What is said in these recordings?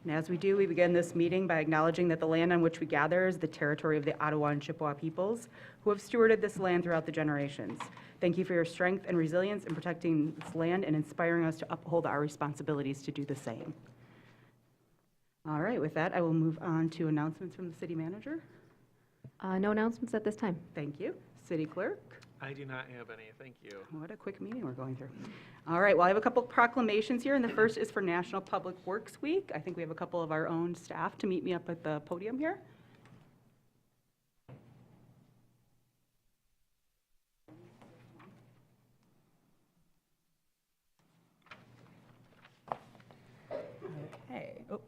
And as we do, we begin this meeting by acknowledging that the land on which we gather is the territory of the Ottawa and Chippewa peoples, who have stewarded this land throughout the generations. Thank you for your strength and resilience in protecting this land and inspiring us to uphold our responsibilities to do the same. All right, with that, I will move on to announcements from the city manager. No announcements at this time. Thank you. City clerk. I do not have any, thank you. What a quick meeting we're going through. All right, well, I have a couple proclamations here, and the first is for National Public Works Week. I think we have a couple of our own staff to meet me up at the podium here. Okay. Oh,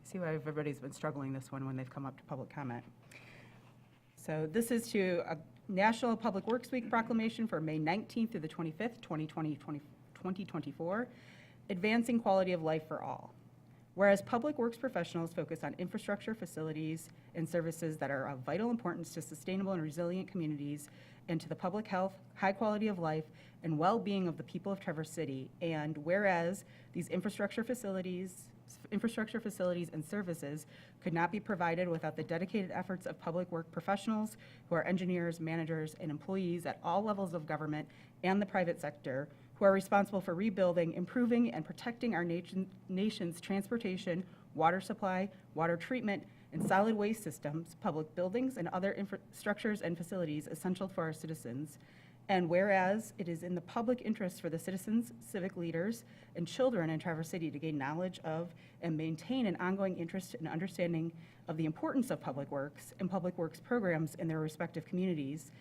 see why everybody's been struggling this one when they've come up to public comment. So this is to a National Public Works Week proclamation for May 19th through the 25th, 2024, advancing quality of life for all. Whereas public works professionals focus on infrastructure, facilities, and services that are of vital importance to sustainable and resilient communities and to the public health, high quality of life, and well-being of the people of Traverse City. And whereas these infrastructure facilities and services could not be provided without the dedicated efforts of public work professionals who are engineers, managers, and employees at all levels of government and the private sector who are responsible for rebuilding, improving, and protecting our nation's transportation, water supply, water treatment, and solid waste systems, public buildings, and other infrastructures and facilities essential for our citizens. And whereas it is in the public interest for the citizens, civic leaders, and children in Traverse City to gain knowledge of and maintain an ongoing interest and understanding of the importance of public works and public works programs in their respective communities.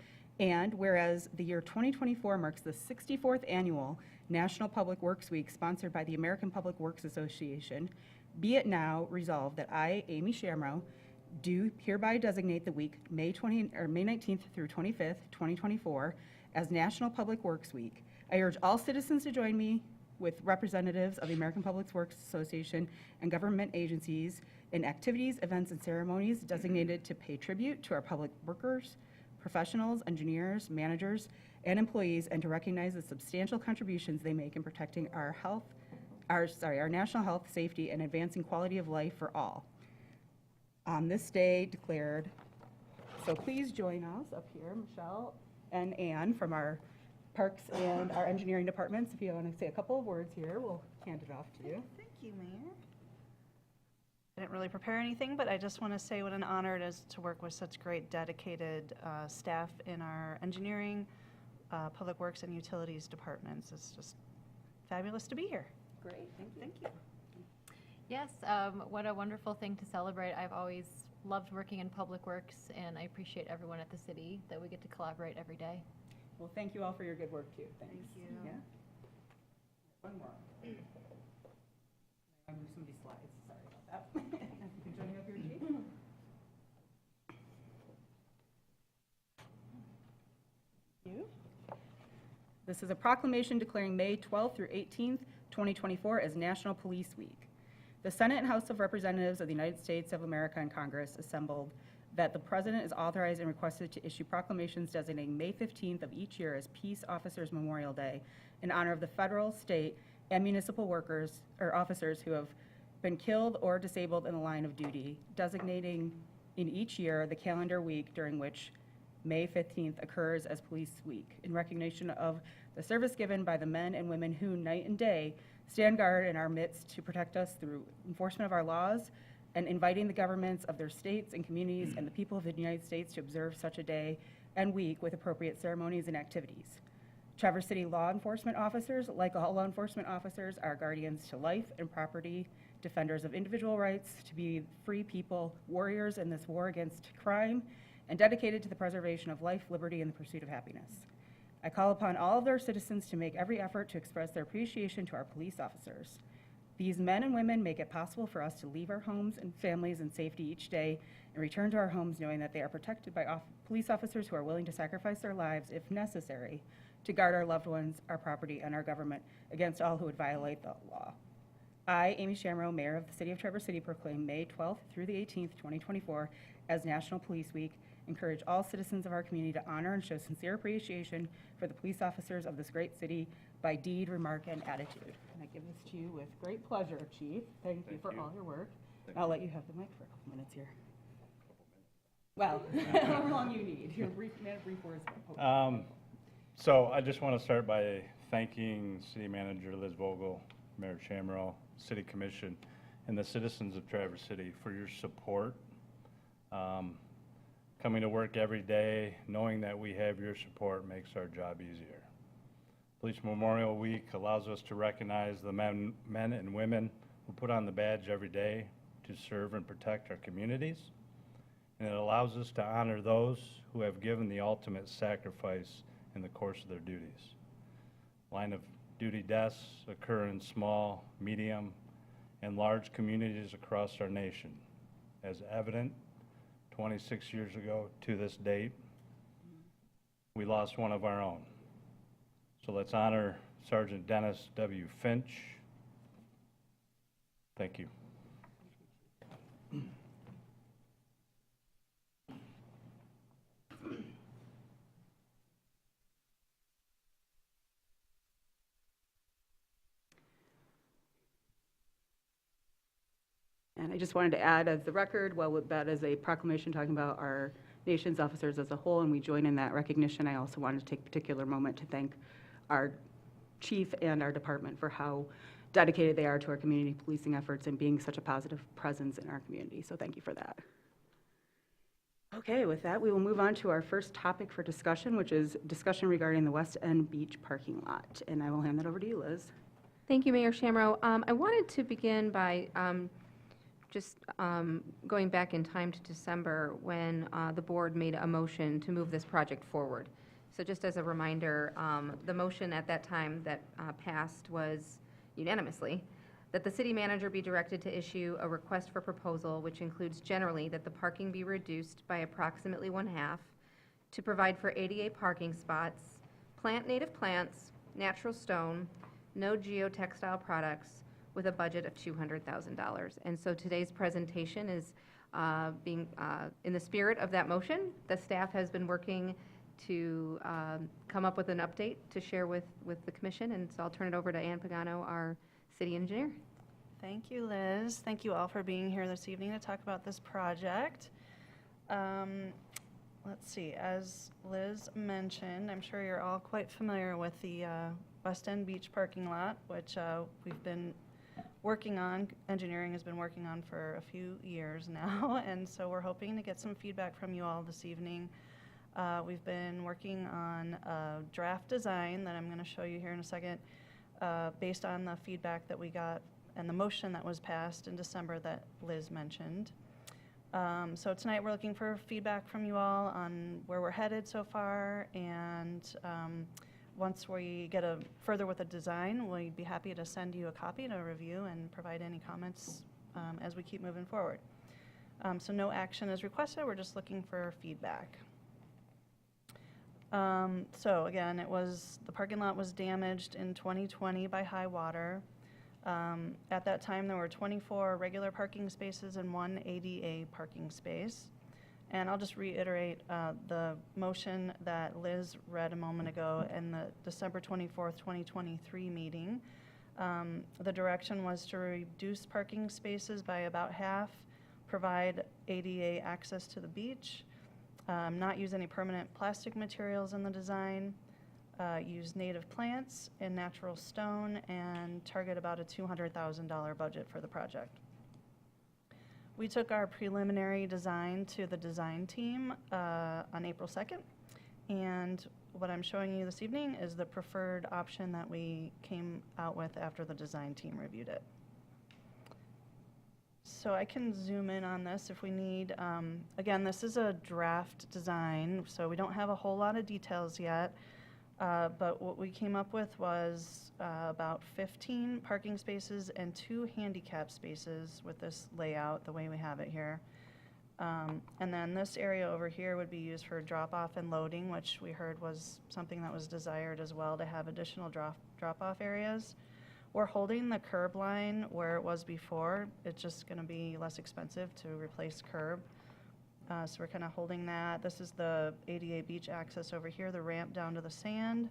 And whereas the year 2024 marks the 64th annual National Public Works Week sponsored by the American Public Works Association, be it now resolved that I, Amy Shamrow, do hereby designate the week May 19th through 25th, 2024, as National Public Works Week. I urge all citizens to join me with representatives of the American Public Works Association and government agencies in activities, events, and ceremonies designated to pay tribute to our public workers, professionals, engineers, managers, and employees, and to recognize the substantial contributions they make in protecting our national health, safety, and advancing quality of life for all. On this day declared, so please join us up here, Michelle and Anne from our Parks and our engineering departments. If you want to say a couple of words here, we'll hand it off to you. Thank you, Mayor. I didn't really prepare anything, but I just want to say what an honor it is to work with such great dedicated staff in our engineering, public works, and utilities departments. It's just fabulous to be here. Great, thank you. Thank you. Yes, what a wonderful thing to celebrate. I've always loved working in public works, and I appreciate everyone at the city that we get to collaborate every day. Well, thank you all for your good work too. Thanks. Thank you. Yeah. One more. I moved somebody's slides. Sorry about that. You can join me up here, Chief. Thank you. This is a proclamation declaring May 12th through 18th, 2024 as National Police Week. The Senate and House of Representatives of the United States of America and Congress assembled that the President is authorized and requested to issue proclamations designating May 15th of each year as Peace Officers Memorial Day in honor of the federal, state, and municipal workers or officers who have been killed or disabled in the line of duty, designating in each year the calendar week during which May 15th occurs as Police Week in recognition of the service given by the men and women who night and day stand guard in our midst to protect us through enforcement of our laws and inviting the governments of their states and communities and the people of the United States to observe such a day and week with appropriate ceremonies and activities. Traverse City law enforcement officers, like all law enforcement officers, are guardians to life and property, defenders of individual rights, to be free people, warriors in this war against crime, and dedicated to the preservation of life, liberty, and the pursuit of happiness. I call upon all of their citizens to make every effort to express their appreciation to our police officers. These men and women make it possible for us to leave our homes and families in safety each day and return to our homes knowing that they are protected by police officers who are willing to sacrifice their lives, if necessary, to guard our loved ones, our property, and our government against all who would violate the law. I, Amy Shamrow, Mayor of the City of Traverse City, proclaim May 12th through the 18th, 2024 as National Police Week encourage all citizens of our community to honor and show sincere appreciation for the police officers of this great city by deed, remark, and attitude. And I give this to you with great pleasure, Chief. Thank you for all your work. I'll let you have the mic for a couple minutes here. Well, however long you need. Your brief words. So I just want to start by thanking City Manager Liz Vogel, Mayor Chamorro, City Commission, and the citizens of Traverse City for your support. Coming to work every day, knowing that we have your support makes our job easier. Police Memorial Week allows us to recognize the men and women who put on the badge every day to serve and protect our communities. And it allows us to honor those who have given the ultimate sacrifice in the course of their duties. Line of duty deaths occur in small, medium, and large communities across our nation. As evident, 26 years ago to this date, we lost one of our own. So let's honor Sergeant Dennis W. Finch. Thank you. And I just wanted to add as the record, well, that is a proclamation talking about our nation's officers as a whole, and we join in that recognition. I also wanted to take a particular moment to thank our chief and our department for how dedicated they are to our community policing efforts and being such a positive presence in our community. So thank you for that. Okay, with that, we will move on to our first topic for discussion, which is discussion regarding the West End Beach parking lot. And I will hand that over to you, Liz. Thank you, Mayor Shamrow. I wanted to begin by just going back in time to December when the board made a motion to move this project forward. So just as a reminder, the motion at that time that passed was unanimously that the city manager be directed to issue a request for proposal, which includes generally that the parking be reduced by approximately 1/2, to provide for ADA parking spots, plant native plants, natural stone, no geotextile products, with a budget of $200,000. And so today's presentation is being in the spirit of that motion. The staff has been working to come up with an update to share with the commission, and so I'll turn it over to Ann Pagano, our city engineer. Thank you, Liz. Thank you all for being here this evening to talk about this project. Let's see, as Liz mentioned, I'm sure you're all quite familiar with the West End Beach parking lot, which we've been working on, engineering has been working on for a few years now, and so we're hoping to get some feedback from you all this evening. We've been working on a draft design that I'm going to show you here in a second, based on the feedback that we got and the motion that was passed in December that Liz mentioned. So tonight we're looking for feedback from you all on where we're headed so far, and once we get further with the design, we'd be happy to send you a copy to review and provide any comments as we keep moving forward. So no action is requested, we're just looking for feedback. So again, the parking lot was damaged in 2020 by high water. At that time, there were 24 regular parking spaces and 1 ADA parking space. And I'll just reiterate the motion that Liz read a moment ago in the December 24th, 2023 meeting. The direction was to reduce parking spaces by about 1/2, provide ADA access to the beach, not use any permanent plastic materials in the design, use native plants and natural stone, and target about a $200,000 budget for the project. We took our preliminary design to the design team on April 2nd, and what I'm showing you this evening is the preferred option that we came out with after the design team reviewed it. So I can zoom in on this if we need. Again, this is a draft design, so we don't have a whole lot of details yet. But what we came up with was about 15 parking spaces and 2 handicap spaces with this layout, the way we have it here. And then this area over here would be used for drop-off and loading, which we heard was something that was desired as well, to have additional drop-off areas. We're holding the curb line where it was before. It's just going to be less expensive to replace curb. So we're kind of holding that. This is the ADA beach access over here, the ramp down to the sand.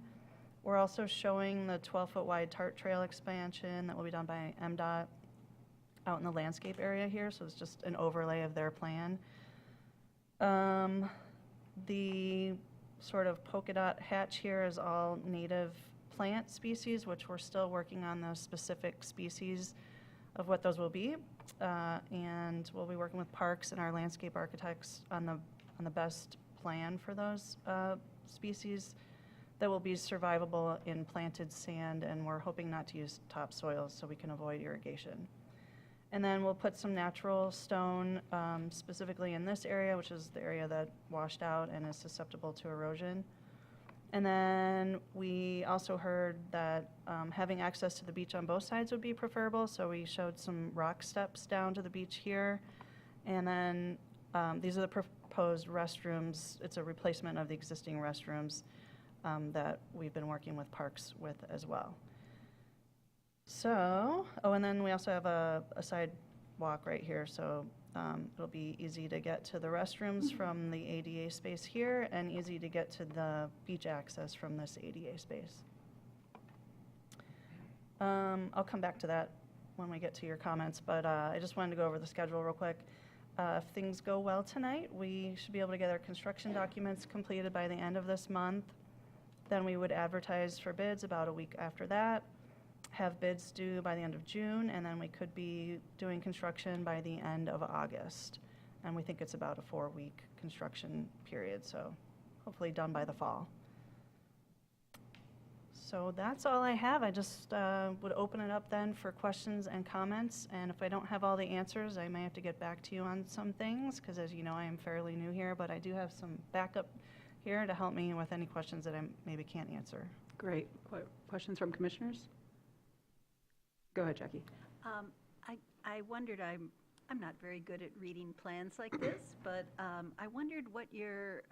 We're also showing the 12-foot wide TART trail expansion that will be done by MDOT out in the landscape area here, so it's just an overlay of their plan. The sort of polka dot hatch here is all native plant species, which we're still working on the specific species of what those will be. And we'll be working with parks and our landscape architects on the best plan for those species that will be survivable in planted sand, and we're hoping not to use topsoil so we can avoid irrigation. And then we'll put some natural stone specifically in this area, which is the area that washed out and is susceptible to erosion. And then we also heard that having access to the beach on both sides would be preferable, so we showed some rock steps down to the beach here. And then these are the proposed restrooms. It's a replacement of the existing restrooms that we've been working with parks with as well. So, oh, and then we also have a sidewalk right here, so it'll be easy to get to the restrooms from the ADA space here and easy to get to the beach access from this ADA space. I'll come back to that when we get to your comments, but I just wanted to go over the schedule real quick. If things go well tonight, we should be able to get our construction documents completed by the end of this month. Then we would advertise for bids about a week after that, have bids due by the end of June, and then we could be doing construction by the end of August. And we think it's about a 4-week construction period, so hopefully done by the fall. So that's all I have. I just would open it up then for questions and comments, and if I don't have all the answers, I may have to get back to you on some things, because as you know, I am fairly new here, but I do have some backup here to help me with any questions that I maybe can't answer. Great. Questions from commissioners? Go ahead, Jackie. I wondered, I'm not very good at reading plans like this, but I wondered what your,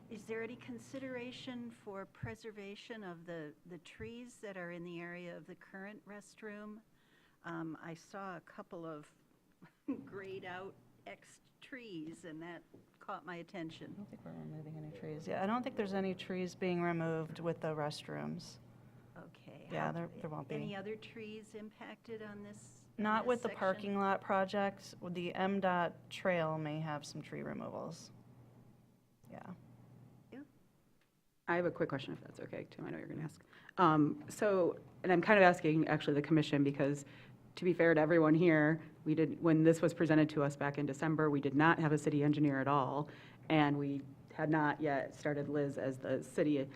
is there any consideration for preservation of the trees that are in the area of the current restroom? I saw a couple of grayed out trees, and that caught my attention. I don't think we're removing any trees. Yeah, I don't think there's any trees being removed with the restrooms. Okay. Yeah, there won't be. Any other trees impacted on this? Not with the section? parking lot project. The MDOT trail may have some tree removals. Yeah. I have a quick question, if that's okay, Tim, I know you're going to ask. So, and I'm kind of asking actually the commission, because to be fair to everyone here, when this was presented to us back in December, we did not have a city engineer at all, and we had not yet started Liz as the city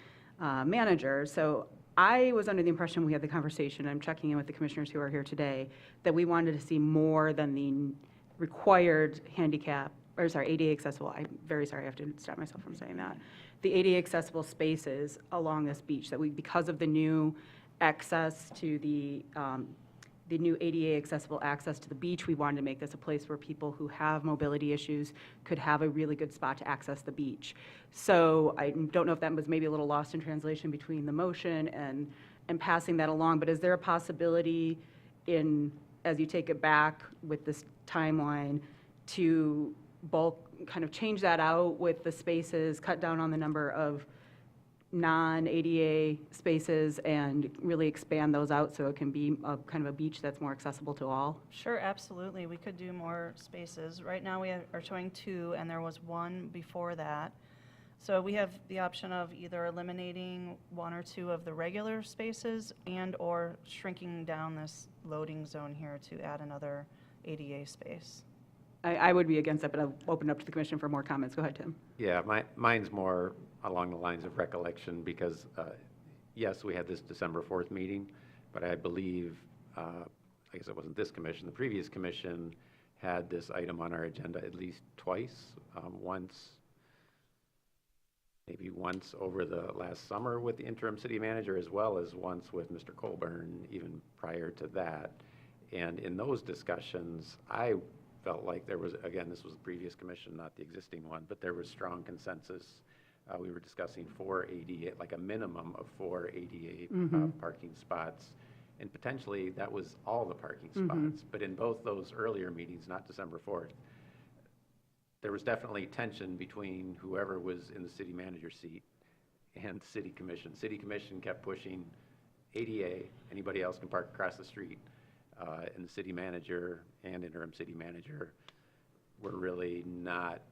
manager. So I was under the impression, we had the conversation, I'm checking in with the commissioners who are here today, that we wanted to see more than the required ADA accessible, I'm very sorry, I have to stop myself from saying that. The ADA accessible spaces along this beach, that we, because of the new access to the new ADA accessible access to the beach, we wanted to make this a place where people who have mobility issues could have a really good spot to access the beach. So I don't know if that was maybe a little lost in translation between the motion and passing that along, but is there a possibility as you take it back with this timeline, to bulk, kind of change that out with the spaces, cut down on the number of non-ADA spaces, and really expand those out so it can be a kind of a beach that's more accessible to all? Sure, absolutely. We could do more spaces. Right now, we are showing 2, and there was 1 before that. So we have the option of either eliminating 1 or 2 of the regular spaces and or shrinking down this loading zone here to add another ADA space. I would be against that, but I'll open up to the commission for more comments. Go ahead, Tim. Yeah, mine's more along the lines of recollection, because, yes, we had this December 4th meeting, but I believe, I guess it wasn't this commission, the previous commission had this item on our agenda at least twice, maybe once over the last summer with the interim city manager, as well as once with Mr. Colburn, even prior to that. And in those discussions, I felt like there was, again, this was the previous commission, not the existing one, but there was strong consensus. We were discussing 4 ADA, like a minimum of 4 ADA parking spots, and potentially that was all the parking spots. But in both those earlier meetings, not December 4th, there was definitely tension between whoever was in the city manager seat and the city commission. City commission kept pushing ADA, anybody else can park across the street. And the city manager and interim city manager were really not,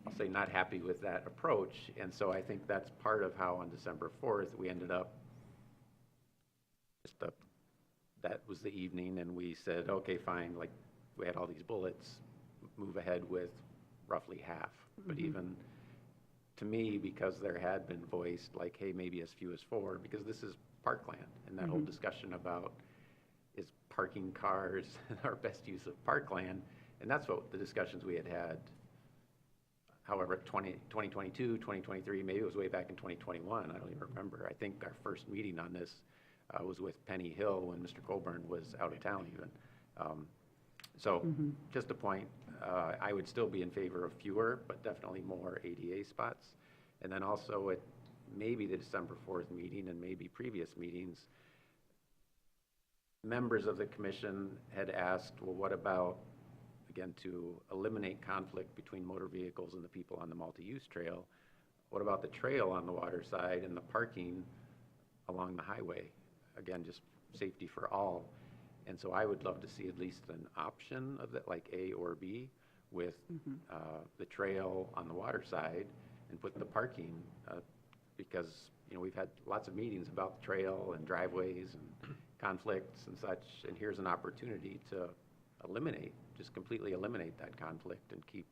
I'll say, not happy with that approach. And so I think that's part of how on December 4th, we ended up, that was the evening, and we said, okay, fine, like, we had all these bullets, move ahead with roughly half. But even to me, because there had been voiced, like, hey, maybe as few as 4, because this is parkland, and that whole discussion about is parking cars our best use of parkland, and that's what the discussions we had. However, 2022, 2023, maybe it was way back in 2021, I don't even remember. I think our first meeting on this was with Penny Hill when Mr. Colburn was out of town even. So just a point, I would still be in favor of fewer, but definitely more ADA spots. And then also at maybe the December 4th meeting and maybe previous meetings, members of the commission had asked, well, what about, again, to eliminate conflict between motor vehicles and the people on the multi-use trail, what about the trail on the water side and the parking along the highway? Again, just safety for all. And so I would love to see at least an option of that, like A or B, with the trail on the water side and put the parking, because, you know, we've had lots of meetings about the trail and driveways and conflicts and such, and here's an opportunity to eliminate, just completely eliminate that conflict and keep,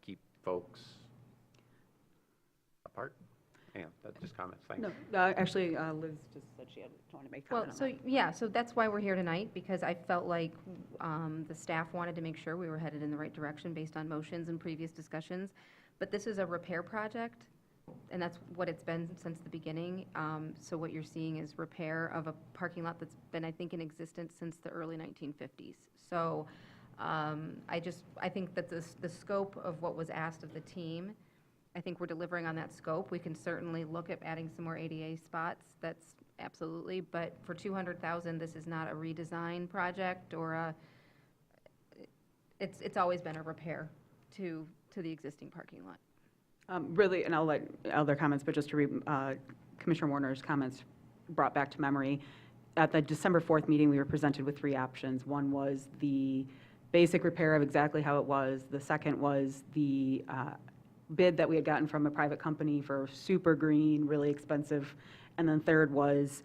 keep folks apart. Yeah, that's just comments, thanks. No, actually, Liz just said she had wanted to make a Well, comment on that. so that's why we're here tonight, because I felt like the staff wanted to make sure we were headed in the right direction based on motions and previous discussions. But this is a repair project, and that's what it's been since the beginning. So what you're seeing is repair of a parking lot that's been, I think, in existence since the early 1950s. So I think that the scope of what was asked of the team, I think we're delivering on that scope. We can certainly look at adding some more ADA spots. That's absolutely. But for $200,000, this is not a redesign project or it's always been a repair to the existing parking lot. Really, and I'll let other comments, but just to read Commissioner Warner's comments brought back to memory. At the December 4th meeting, we were presented with 3 options. One was the basic repair of exactly how it was. The second was the bid that we had gotten from a private company for super green, really expensive. And then third was,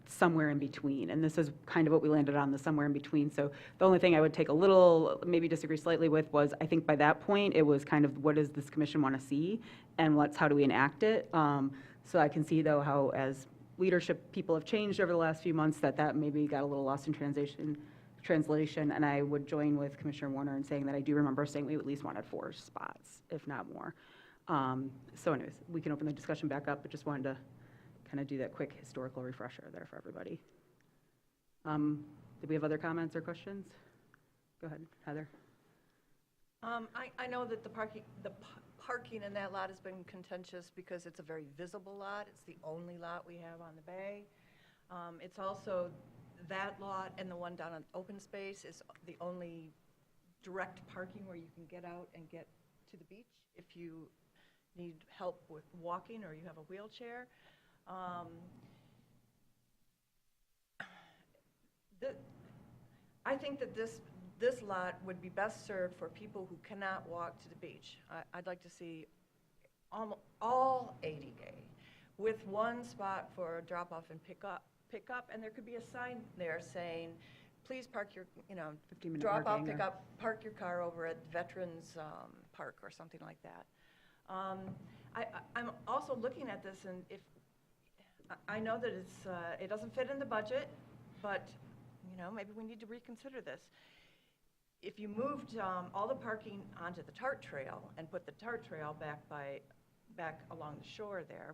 somewhere in between. And this is kind of what we landed on, the somewhere in between. So the only thing I would take a little, maybe disagree slightly with was, I think by that point, it was kind of what does this commission want to see and how do we enact it? So I can see though how as leadership people have changed over the last few months that maybe got a little lost in translation, and I would join with Commissioner Warner in saying that I do remember saying we at least wanted 4 spots, if not more. So anyways, we can open the discussion back up, but just wanted to kind of do that quick historical refresher there for everybody. Did we have other comments or questions? Go ahead, Heather. I know that the parking in that lot has been contentious because it's a very visible lot. It's the only lot we have on the bay. It's also that lot and the one down on open space is the only direct parking where you can get out and get to the beach if you need help with walking or you have a wheelchair. I think that this lot would be best served for people who cannot walk to the beach. I'd like to see all ADA with 1 spot for drop off and pick up, and there could be a sign there saying, please park your, 15-minute drop off, parking pick or- up, park your car over at Veterans Park or something like that. I'm also looking at this, and if I know that it doesn't fit in the budget, but maybe we need to reconsider this. If you moved all the parking onto the TART trail and put the TART trail back along the shore there,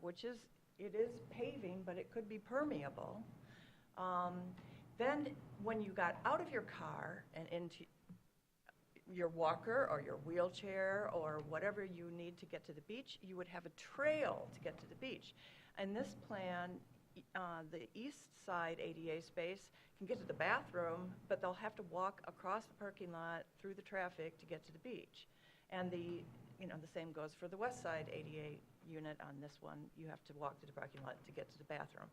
it is paving, but it could be permeable. Then when you got out of your car and into your walker or your wheelchair or whatever you need to get to the beach, you would have a trail to get to the beach. And this plan the east side ADA space can get to the bathroom, but they'll have to walk across the parking lot through the traffic to get to the beach. And the same goes for the west side ADA unit on this one. You have to walk to the parking lot to get to the bathroom.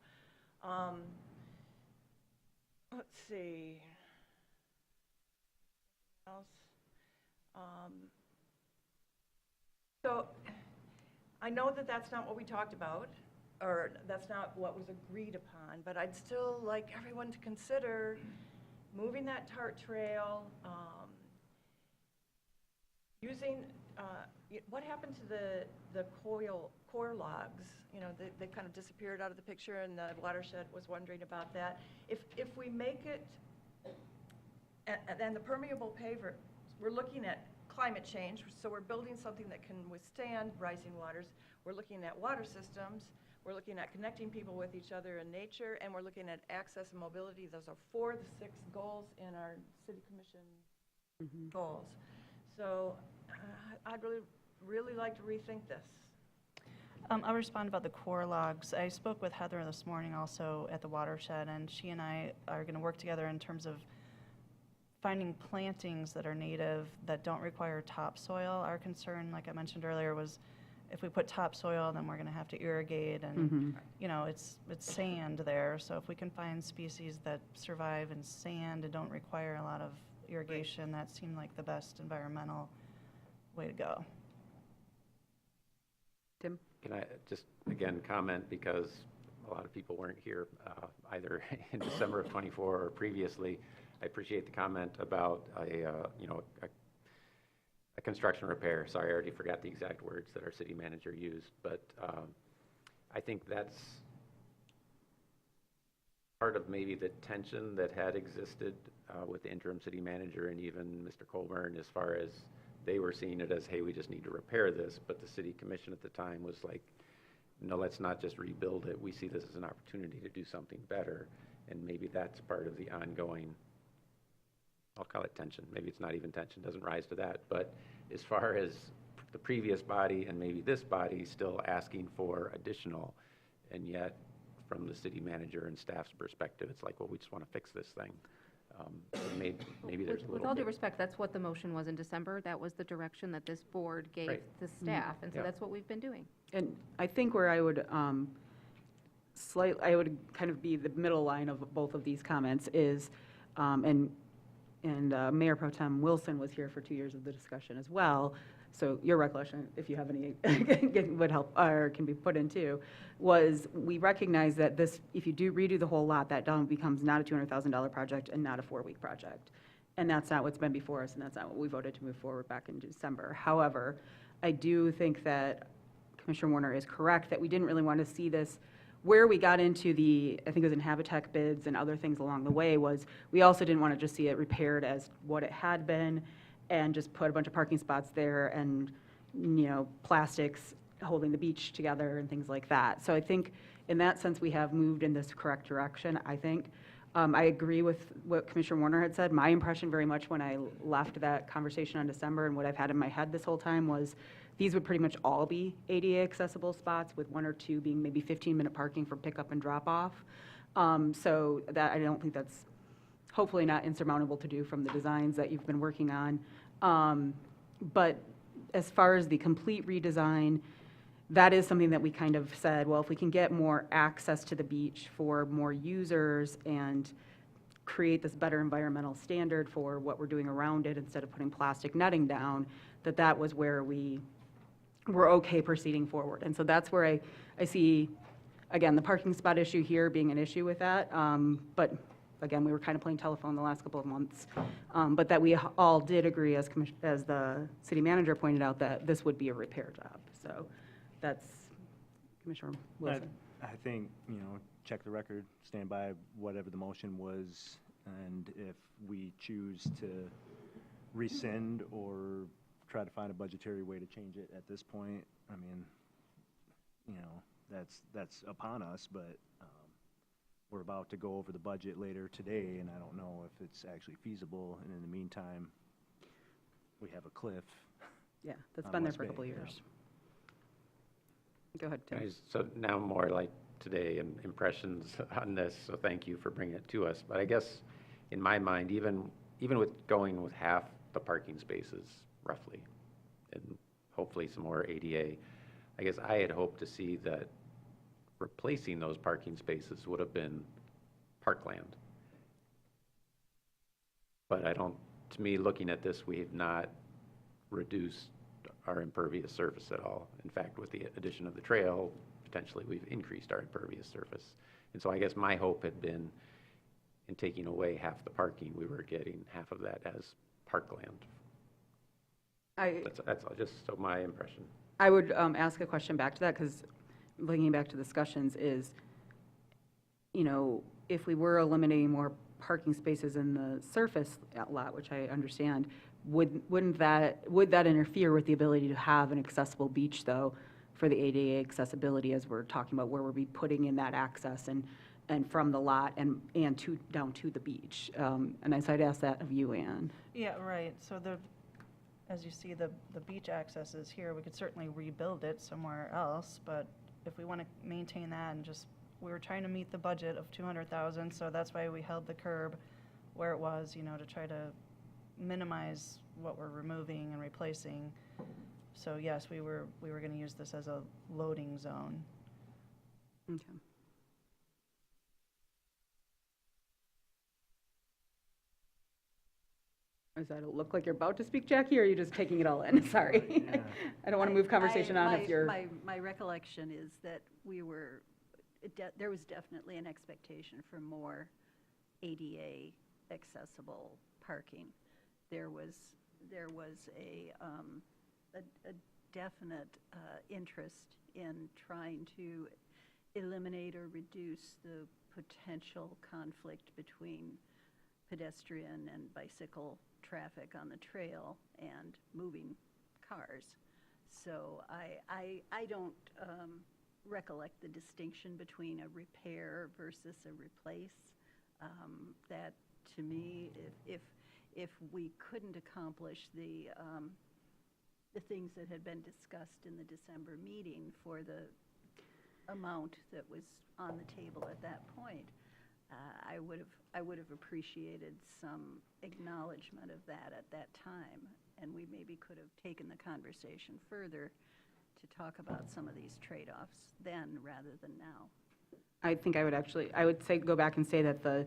Let's see. Else? So I know that that's not what we talked about, or that's not what was agreed upon, but I'd still like everyone to consider moving that TART trail, using, what happened to the core logs? You know, they kind of disappeared out of the picture, and the watershed was wondering about that. If we make it, and then the permeable paver, we're looking at climate change, so we're building something that can withstand rising waters. We're looking at water systems. We're looking at connecting people with each other in nature, and we're looking at access and mobility. Those are 4 of the 6 goals in our city commission goals. So I'd really like to rethink this. I'll respond about the core logs. I spoke with Heather this morning also at the watershed, and she and I are going to work together in terms of finding plantings that are native, that don't require topsoil. Our concern, like I mentioned earlier, was if we put topsoil, then we're going to have to irrigate, and you know, it's sand there. So if we can find species that survive in sand and don't require a lot of irrigation, that seemed like the best environmental way to go. Tim? Can I just, again, comment, because a lot of people weren't here either in December of '24 or previously. I appreciate the comment about a construction repair. Sorry, I already forgot the exact words that our city manager used, but I think that's part of maybe the tension that had existed with the interim city manager and even Mr. Colburn, as far as they were seeing it as, hey, we just need to repair this, but the city commission at the time was like, no, let's not just rebuild it. We see this as an opportunity to do something better, and maybe that's part of the ongoing, I'll call it tension. Maybe it's not even tension, doesn't rise to that. But as far as the previous body and maybe this body still asking for additional, and yet from the city manager and staff's perspective, it's like, well, we just want to fix this thing. So maybe there's a little With all due bit. respect, that's what the motion was in December. That was the direction that this board gave Right. the staff, and so Yeah. that's what we've been doing. And I think where I would I would kind of be the middle line of both of these comments is, and Mayor Pro Tem Wilson was here for 2 years of the discussion as well. So your recollection, if you have any, would help, or can be put in too, was we recognize that this, if you do redo the whole lot, that down becomes not a $200,000 project and not a 4-week project. And that's not what's been before us, and that's not what we voted to move forward back in December. However, I do think that Commissioner Warner is correct that we didn't really want to see this. Where we got into the, I think it was in Habitat bids and other things along the way, was we also didn't want to just see it repaired as what it had been and just put a bunch of parking spots there and, you know, plastics holding the beach together and things like that. So I think in that sense, we have moved in this correct direction, I think. I agree with what Commissioner Warner had said. My impression very much when I left that conversation on December, and what I've had in my head this whole time, was these would pretty much all be ADA accessible spots, with 1 or 2 being maybe 15-minute parking for pickup and drop off. So that, I don't think that's hopefully not insurmountable to do from the designs that you've been working on. But as far as the complete redesign, that is something that we kind of said, well, if we can get more access to the beach for more users and create this better environmental standard for what we're doing around it instead of putting plastic netting down, that was where we were okay proceeding forward. And so that's where I see, again, the parking spot issue here being an issue with that. But again, we were kind of playing telephone the last couple of months. But that we all did agree, as the city manager pointed out, that this would be a repair job. So that's Commissioner Wilson. I think, check the record, stand by whatever the motion was, and if we choose to rescind or try to find a budgetary way to change it at this point, I mean, that's upon us, but we're about to go over the budget later today, and I don't know if it's actually feasible, and in the meantime, we have a cliff. Yeah, that's on been there West for a Bay, couple of yeah. years. Go ahead, Tim. So now more like today and impressions on this, so thank you for bringing it to us. But I guess, in my mind, even with going with half the parking spaces, roughly, and hopefully some more ADA, I guess I had hoped to see that replacing those parking spaces would have been parkland. But to me, looking at this, we have not reduced our impervious surface at all. In fact, with the addition of the trail, potentially we've increased our impervious surface. And so I guess my hope had been, in taking away half the parking, we were getting half of that as parkland. That's all, just so my impression. I would ask a question back to that, because looking back to discussions is, if we were eliminating more parking spaces in the surface lot, which I understand, would that interfere with the ability to have an accessible beach, though, for the ADA accessibility, as we're talking about where we'll be putting in that access and from the lot and down to the beach? And so I'd ask that of you, Ann. Yeah, right. So as you see, the beach access is here. We could certainly rebuild it somewhere else, but if we want to maintain that and we were trying to meet the budget of 200,000, so that's why we held the curb where it was, to try to minimize what we're removing and replacing. So yes, we were going to use this as a loading zone. Okay. Does that look like you're about to speak, Jackie, or are you just taking it all in? Sorry. Yeah. I don't want to move conversation on if you're. My recollection is that there was definitely an expectation for more ADA accessible parking. There was a definite interest in trying to eliminate or reduce the potential conflict between pedestrian and bicycle traffic on the trail and moving cars. So I don't recollect the distinction between a repair versus a replace. That, to me, if we couldn't accomplish the things that had been discussed in the December meeting for the amount that was on the table at that point, I would have appreciated some acknowledgement of that at that time, and we maybe could have taken the conversation further to talk about some of these trade-offs then rather than now. I think I would say, go back and say that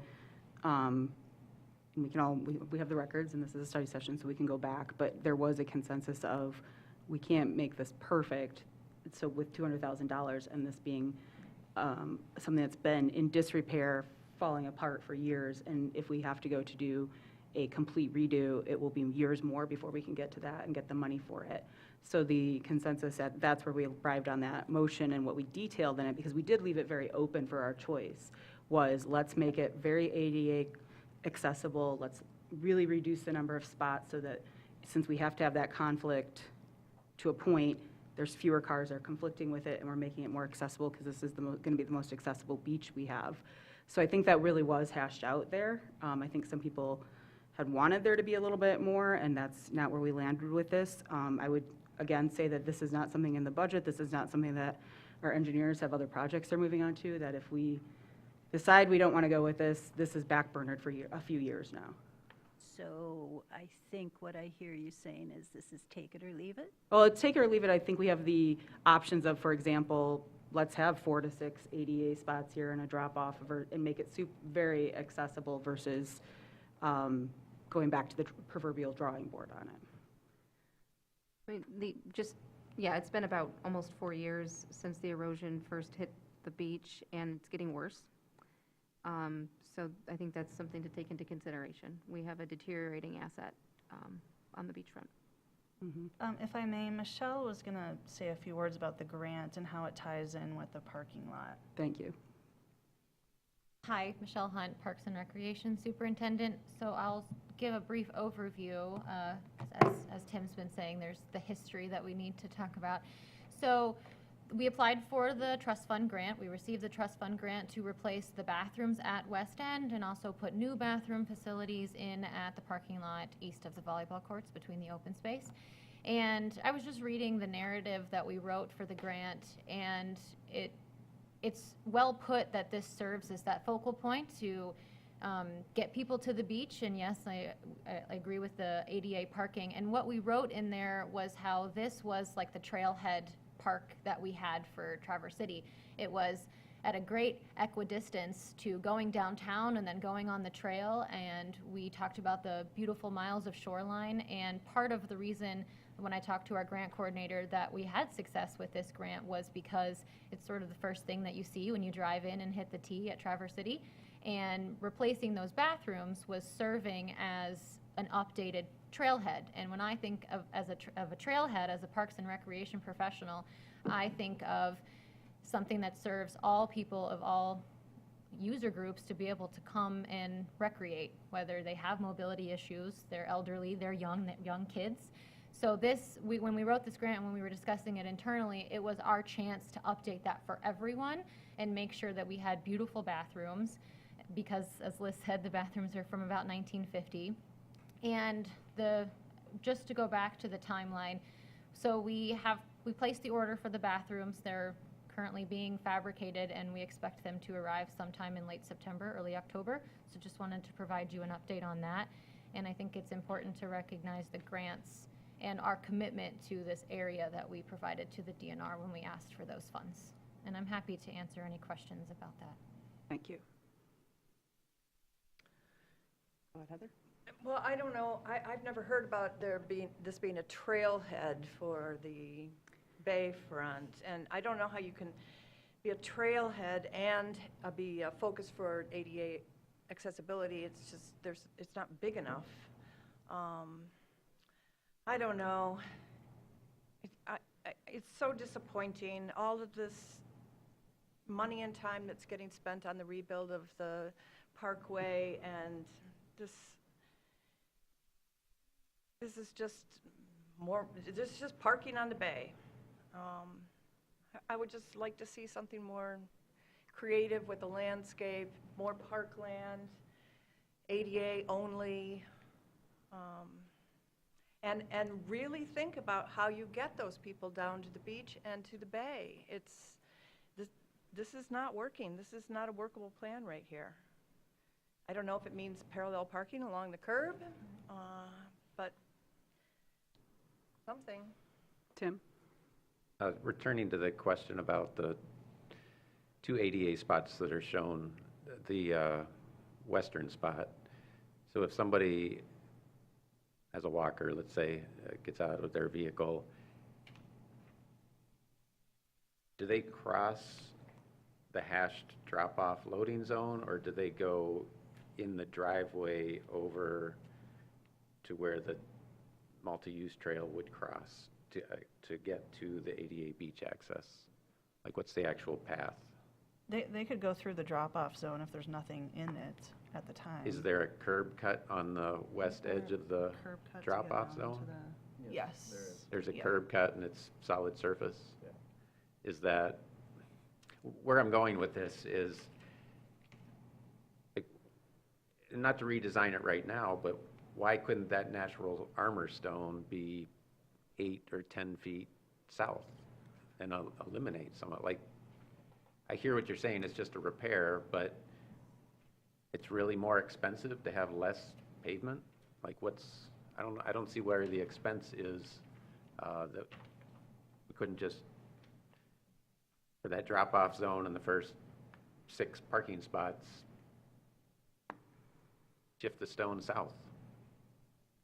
we have the records, and this is a study session, so we can go back, but there was a consensus of, we can't make this perfect, so with $200,000, and this being something that's been in disrepair, falling apart for years, and if we have to go to do a complete redo, it will be years more before we can get to that and get the money for it. So the consensus, that's where we arrived on that motion, and what we detailed in it, because we did leave it very open for our choice, was let's make it very ADA accessible, let's really reduce the number of spots so that, since we have to have that conflict to a point, there's fewer cars that are conflicting with it, and we're making it more accessible, because this is going to be the most accessible beach we have. So I think that really was hashed out there. I think some people had wanted there to be a little bit more, and that's not where we landed with this. I would, again, say that this is not something in the budget. This is not something that our engineers have other projects they're moving on to, that if we decide we don't want to go with this, this is backburnered for a few years now. So I think what I hear you saying is this is take it or leave it? Well, it's take it or leave it. I think we have the options of, for example, let's have 4 to 6 ADA spots here and a drop-off and make it very accessible versus going back to the proverbial drawing board on it. I mean, it's been about almost 4 years since the erosion first hit the beach, and it's getting worse. So I think that's something to take into consideration. We have a deteriorating asset on the beachfront. If I may, Michelle was going to say a few words about the grant and how it ties in with the parking lot. Thank you. Hi, Michelle Hunt, Parks and Recreation Superintendent. So I'll give a brief overview. As Tim's been saying, there's the history that we need to talk about. So we applied for the trust fund grant. We received the trust fund grant to replace the bathrooms at West End and also put new bathroom facilities in at the parking lot east of the volleyball courts between the open space. And I was just reading the narrative that we wrote for the grant, and it's well put that this serves as that focal point to get people to the beach. And yes, I agree with the ADA parking. And what we wrote in there was how this was like the trailhead park that we had for Traverse City. It was at a great equidistance to going downtown and then going on the trail. And we talked about the beautiful miles of shoreline. And part of the reason when I talked to our grant coordinator that we had success with this grant was because it's sort of the first thing that you see when you drive in and hit the T at Traverse City. And replacing those bathrooms was serving as an updated trailhead. And when I think of a trailhead, as a Parks and Recreation professional, I think of something that serves all people of all user groups to be able to come and recreate, whether they have mobility issues, they're elderly, they're young kids. So when we wrote this grant, when we were discussing it internally, it was our chance to update that for everyone and make sure that we had beautiful bathrooms, because as Liz said, the bathrooms are from about 1950. And just to go back to the timeline, so we placed the order for the bathrooms. They're currently being fabricated, and we expect them to arrive sometime in late September, early October. So just wanted to provide you an update on that. And I think it's important to recognize the grants and our commitment to this area that we provided to the DNR when we asked for those funds. And I'm happy to answer any questions about that. Thank you. Go ahead, Heather. Well, I don't know, I've never heard about this being a trailhead for the bayfront, and I don't know how you can be a trailhead and be a focus for ADA accessibility. It's just, it's not big enough. I don't know. It's so disappointing, all of this money and time that's getting spent on the rebuild of the parkway, and this is just parking on the bay. I would just like to see something more creative with the landscape, more parkland, ADA only, and really think about how you get those people down to the beach and to the bay. This is not working. This is not a workable plan right here. I don't know if it means parallel parking along the curb, but something. Tim? Returning to the question about the 2 ADA spots that are shown, the western spot. So if somebody as a walker, let's say, gets out of their vehicle, do they cross the hashed drop-off loading zone, or do they go in the driveway over to where the multi-use trail would cross to get to the ADA beach access? Like, what's the actual path? They could go through the drop-off zone if there's nothing in it at the time. Is there a curb cut on the west edge of the Curb cut to get drop-off down zone? to the- Yes. There's a Yeah. curb cut and it's solid surface? Is that, where I'm going with this is, not to redesign it right now, but why couldn't that natural armor stone be 8 or 10 feet south and eliminate some of, like, I hear what you're saying, it's just a repair, but it's really more expensive to have less pavement? Like, I don't see where the expense is, that we couldn't just, for that drop-off zone in the first 6 parking spots, shift the stone south.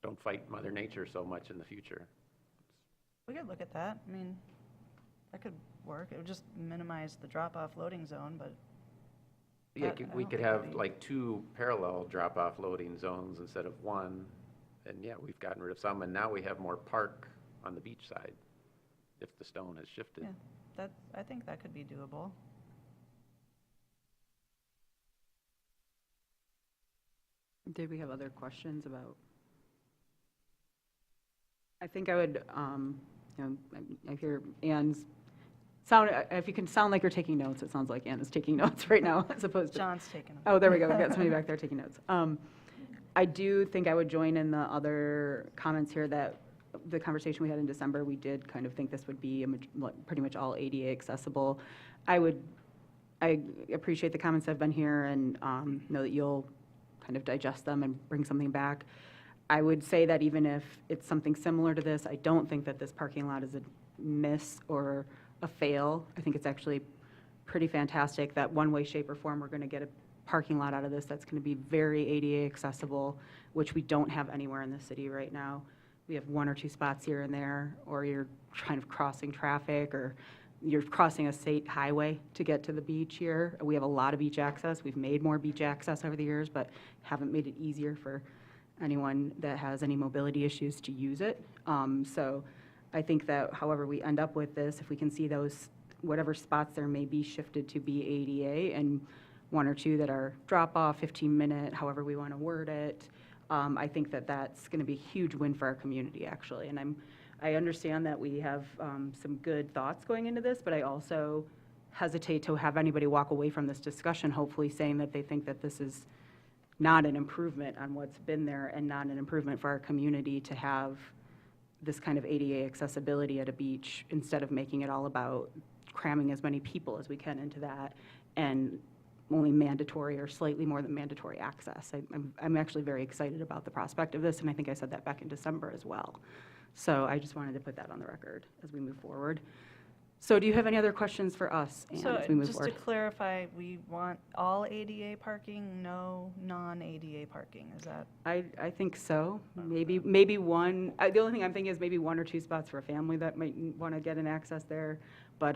Don't fight Mother Nature so much in the future. We could look at that. I mean, that could work. It would just minimize the drop-off loading zone, but Yeah, I we don't could think have that'd be- like 2 parallel drop-off loading zones instead of 1. And yeah, we've gotten rid of some, and now we have more park on the beach side if the stone has shifted. yeah, I think that could be doable. Did we have other questions about? I think I would, I hear Ann's sound, if you can sound like you're taking notes, it sounds like Ann is taking notes right now, as opposed to. John's taking them. Oh, there we go, we've got somebody back there taking notes. I do think I would join in the other comments here that the conversation we had in December, we did kind of think this would be pretty much all ADA accessible. I would I appreciate the comments that have been here and know that you'll kind of digest them and bring something back. I would say that even if it's something similar to this, I don't think that this parking lot is a miss or a fail. I think it's actually pretty fantastic that one way, shape, or form, we're going to get a parking lot out of this that's going to be very ADA accessible, which we don't have anywhere in the city right now. We have 1 or 2 spots here and there, or you're kind of crossing traffic, or you're crossing a state highway to get to the beach here. We have a lot of beach access. We've made more beach access over the years, but haven't made it easier for anyone that has any mobility issues to use it. So I think that however we end up with this, if we can see those, whatever spots there may be shifted to be ADA, and 1 or 2 that are drop-off, 15-minute, however we want to word it, I think that that's going to be a huge win for our community, actually. And I understand that we have some good thoughts going into this, but I also hesitate to have anybody walk away from this discussion, hopefully saying that they think that this is not an improvement on what's been there and not an improvement for our community to have this kind of ADA accessibility at a beach, instead of making it all about cramming as many people as we can into that and only mandatory or slightly more than mandatory access. I'm actually very excited about the prospect of this, and I think I said that back in December as well. So I just wanted to put that on the record as we move forward. So do you have any other questions for us, Ann, So as we move just forward? to clarify, we want all ADA parking, no non-ADA parking, is that? I think so. Maybe one, the only thing I'm thinking is maybe 1 or 2 spots for a family that might want to get an access there. But,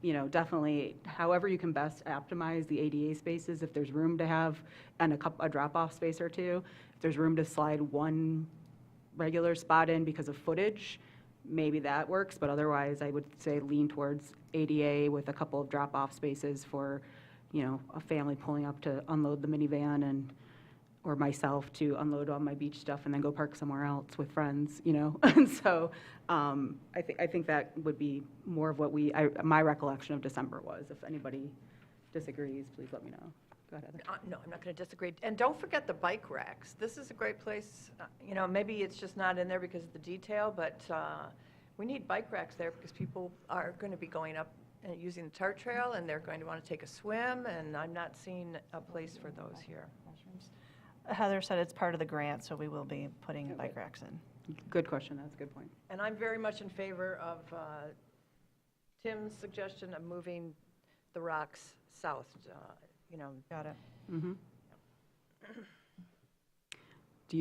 you know, definitely, however you can best optimize the ADA spaces, if there's room to have, and a drop-off space or 2, if there's room to slide 1 regular spot in because of footage, maybe that works, but otherwise, I would say lean towards ADA with a couple of drop-off spaces for, you know, a family pulling up to unload the minivan, and, or myself to unload all my beach stuff and then go park somewhere else with friends, you know? And so I think that would be more of what my recollection of December was. If anybody disagrees, please let me know. Go ahead, Heather. No, I'm not going to disagree. And don't forget the bike racks. This is a great place, you know, maybe it's just not in there because of the detail, but we need bike racks there because people are going to be going up and using the Tart Trail, and they're going to want to take a swim, and I'm not seeing a place for those here. Heather said it's part of the grant, so we will be putting bike racks in. Good question. That's a good point. And I'm very much in favor of Tim's suggestion of moving the rocks south, you know. Got it. Mhm. Do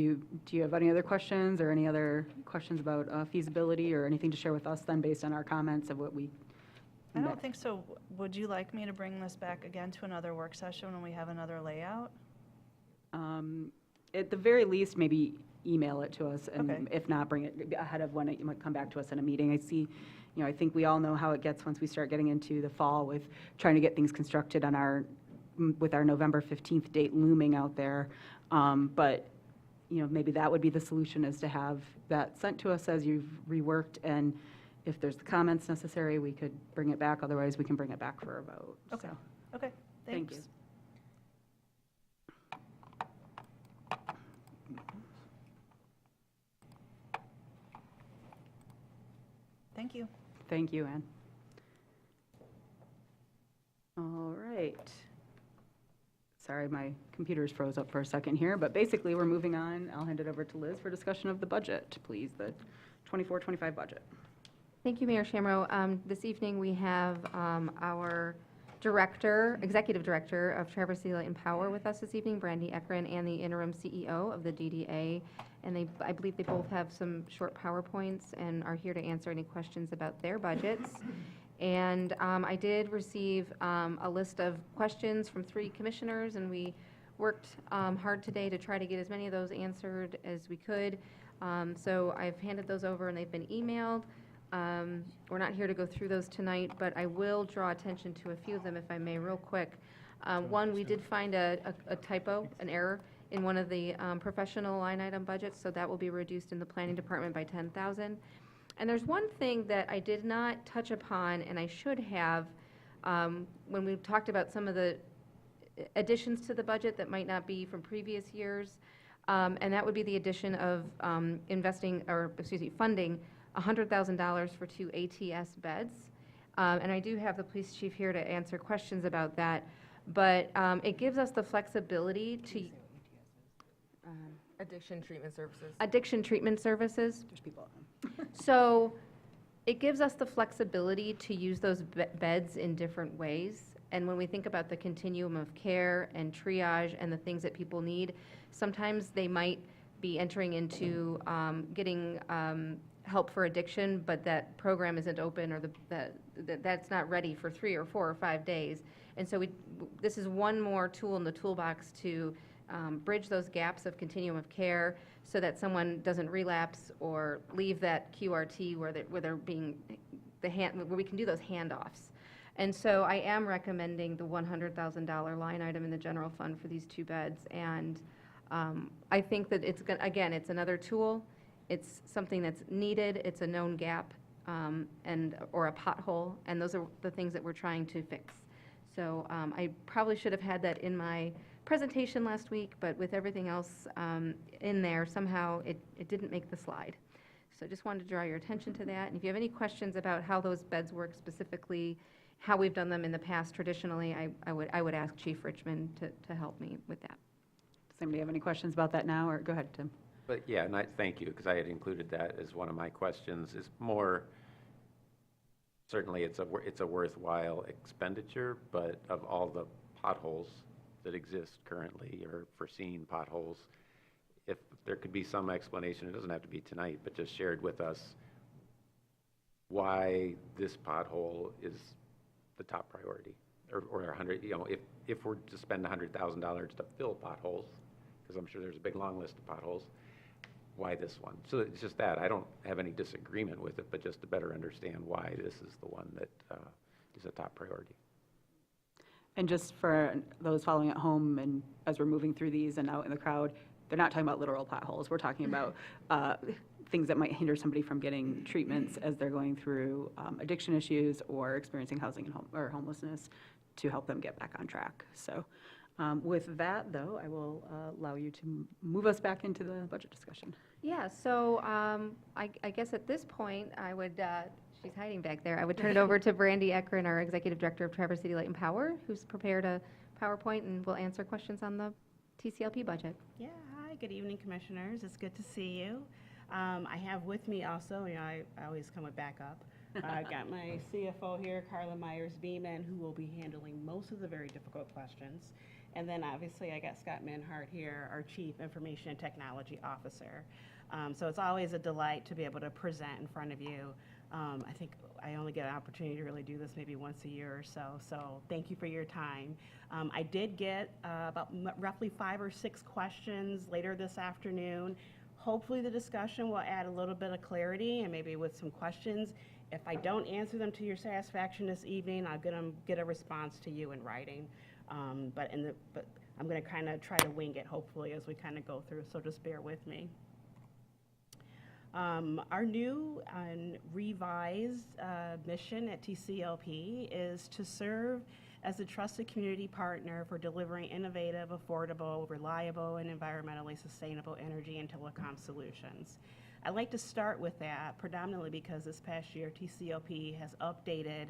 you have any other questions or any other questions about feasibility or anything to share with us then based on our comments of what we? I don't think so. Would you like me to bring this back again to another work session when we have another layout? At the very least, maybe email it to us, and Okay. if not, bring it ahead of when it might come back to us in a meeting. I see, you know, I think we all know how it gets once we start getting into the fall with trying to get things constructed on with our November 15th date looming out there. But, you know, maybe that would be the solution, is to have that sent to us as you've reworked, and if there's the comments necessary, we could bring it back. Otherwise, we can bring it back for a vote. Okay. So, Okay, thank thanks. you. Thank you. Thank you, Ann. All right. Sorry, my computer's froze up for a second here, but basically, we're moving on. I'll hand it over to Liz for discussion of the budget, please, the 24-25 budget. Thank you, Mayor Shamro. This evening, we have our Executive Director of Traverse Light and Power with us this evening, Brandy Ekren, and the interim CEO of the DDA. And I believe they both have some short PowerPoints and are here to answer any questions about their budgets. And I did receive a list of questions from 3 commissioners, and we worked hard today to try to get as many of those answered as we could. So I've handed those over, and they've been emailed. We're not here to go through those tonight, but I will draw attention to a few of them, if I may, real quick. One, we did find a typo, an error, in one of the professional line item budgets, so that will be reduced in the planning department by $10,000. And there's one thing that I did not touch upon, and I should have, when we talked about some of the additions to the budget that might not be from previous years, and that would be the addition of funding $100,000 for 2 ATS beds. And I do have the police chief here to answer questions about that. But it gives us the flexibility to, Addiction treatment services. addiction treatment services. There's people at home. So it gives us the flexibility to use those beds in different ways. And when we think about the continuum of care and triage and the things that people need, sometimes they might be entering into getting help for addiction, but that program isn't open or that's not ready for 3 or 4 or 5 days. And so this is one more tool in the toolbox to bridge those gaps of continuum of care so that someone doesn't relapse or leave that QRT where they're being where we can do those handoffs. And so I am recommending the $100,000 line item in the general fund for these 2 beds. And I think that it's again, it's another tool. It's something that's needed. It's a known gap or a pothole, and those are the things that we're trying to fix. So I probably should have had that in my presentation last week, but with everything else in there, somehow it didn't make the slide. So I just wanted to draw your attention to that. And if you have any questions about how those beds work specifically, how we've done them in the past traditionally, I would ask Chief Richmond to help me with that. Does anybody have any questions about that now, or go ahead, Tim? But yeah, and thank you, because I had included that as one of my questions, is more, certainly it's a worthwhile expenditure, but of all the potholes that exist currently, or foreseen potholes, if there could be some explanation, it doesn't have to be tonight, but just shared with us why this pothole is the top priority, or 100, if we're to spend $100,000 to fill potholes, because I'm sure there's a big long list of potholes, why this one? So it's just that. I don't have any disagreement with it, but just to better understand why this is the one that is a top priority. And just for those following at home, and as we're moving through these and out in the crowd, they're not talking about literal potholes. We're talking about things that might hinder somebody from getting treatments as they're going through addiction issues or experiencing housing and or homelessness to help them get back on track. So with that, though, I will allow you to move us back into the budget discussion. Yeah, so I guess at this point, I would, she's hiding back there, I would turn it over to Brandy Eckren, our Executive Director of Traverse City Light and Power, who's prepared a PowerPoint and will answer questions on the TCLP budget. Yeah, hi, good evening, Commissioners. It's good to see you. I have with me also, I always come with backup. I've got my CFO here, Carla Myers-Beeman, who will be handling most of the very difficult questions. And then obviously I got Scott Manhart here, our Chief Information and Technology Officer. So it's always a delight to be able to present in front of you. I think I only get an opportunity to really do this maybe once a year or so. So thank you for your time. I did get about roughly 5 or 6 questions later this afternoon. Hopefully the discussion will add a little bit of clarity and maybe with some questions. If I don't answer them to your satisfaction this evening, I'm going to get a response to you in writing. But I'm going to kind of try to wing it, hopefully, as we kind of go through, so just bear with me. Our new and revised mission at TCLP is to serve as a trusted community partner for delivering innovative, affordable, reliable, and environmentally sustainable energy and telecom solutions. I'd like to start with that, predominantly because this past year, TCLP has updated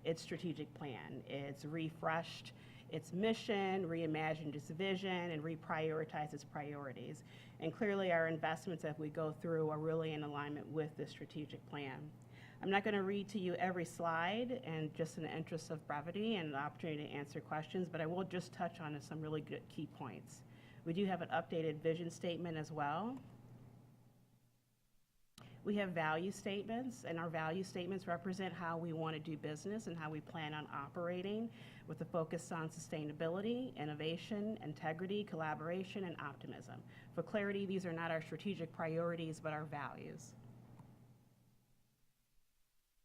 its strategic plan. It's refreshed its mission, reimagined its vision, and reprioritized its priorities. And clearly our investments as we go through are really in alignment with this strategic plan. I'm not going to read to you every slide, and just in the interest of brevity and the opportunity to answer questions, but I will just touch on some really good key points. We do have an updated vision statement as well. We have value statements, and our value statements represent how we want to do business and how we plan on operating, with a focus on sustainability, innovation, integrity, collaboration, and optimism. For clarity, these are not our strategic priorities, but our values.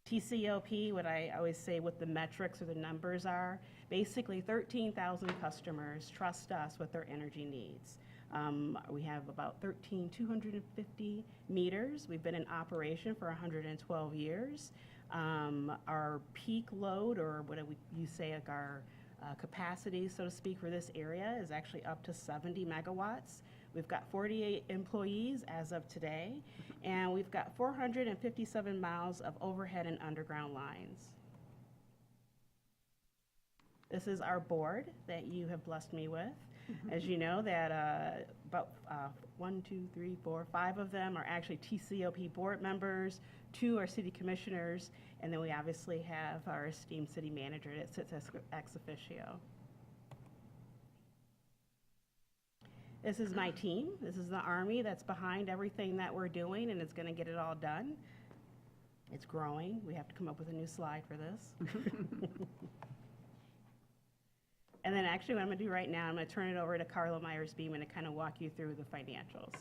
TCLP, what I always say what the metrics or the numbers are, basically 13,000 customers trust us with their energy needs. We have about 250 meters. We've been in operation for 112 years. Our peak load, or what you say, like our capacity, so to speak, for this area is actually up to 70 megawatts. We've got 48 employees as of today, and we've got 457 miles of overhead and underground lines. This is our board that you have blessed me with. As you know, that about 5 of them are actually TCOP board members, 2 are city commissioners, and then we obviously have our esteemed city manager that sits as ex officio. This is my team. This is the Army that's behind everything that we're doing, and it's going to get it all done. It's growing. We have to come up with a new slide for this. And then actually what I'm going to do right now, I'm going to turn it over to Carla Myers-Beeman to kind of walk you through the financials.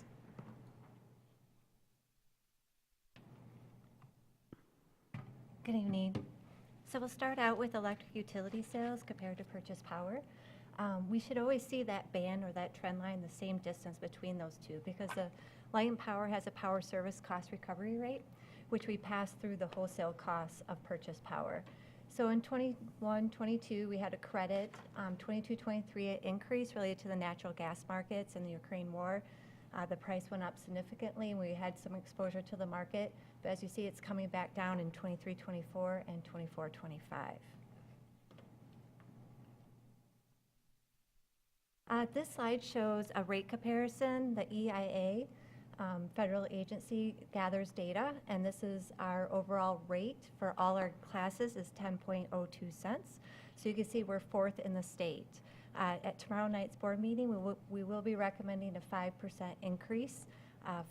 Good evening. So we'll start out with electric utility sales compared to purchase power. We should always see that band or that trend line the same distance between those two because the light and power has a power service cost recovery rate, which we pass through the wholesale costs of purchase power. So in 21-22, we had a credit. 22-23, an increase related to the natural gas markets and the Ukraine war. The price went up significantly, and we had some exposure to the market. But as you see, it's coming back down in 23-24 and 24-25. This slide shows a rate comparison. The EIA, federal agency, gathers data, and this is our overall rate for all our classes is 10.02 cents. So you can see we're 4th in the state. At tomorrow night's board meeting, we will be recommending a 5% increase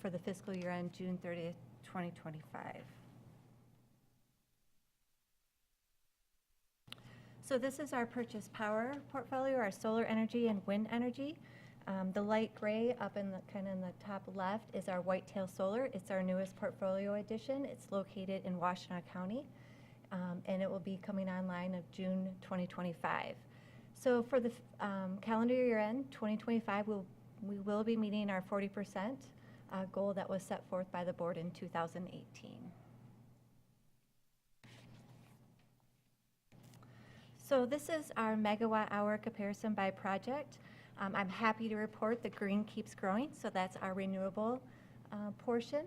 for the fiscal year end June 30th, 2025. So this is our purchase power portfolio, our solar energy and wind energy. The light gray up in the kind of in the top left is our Whitetail Solar. It's our newest portfolio addition. It's located in Washtenaw County, and it will be coming online of June 2025. So for the calendar year end 2025, we will be meeting our 40% goal that was set forth by the board in 2018. So this is our megawatt hour comparison by project. I'm happy to report the green keeps growing, so that's our renewable portion.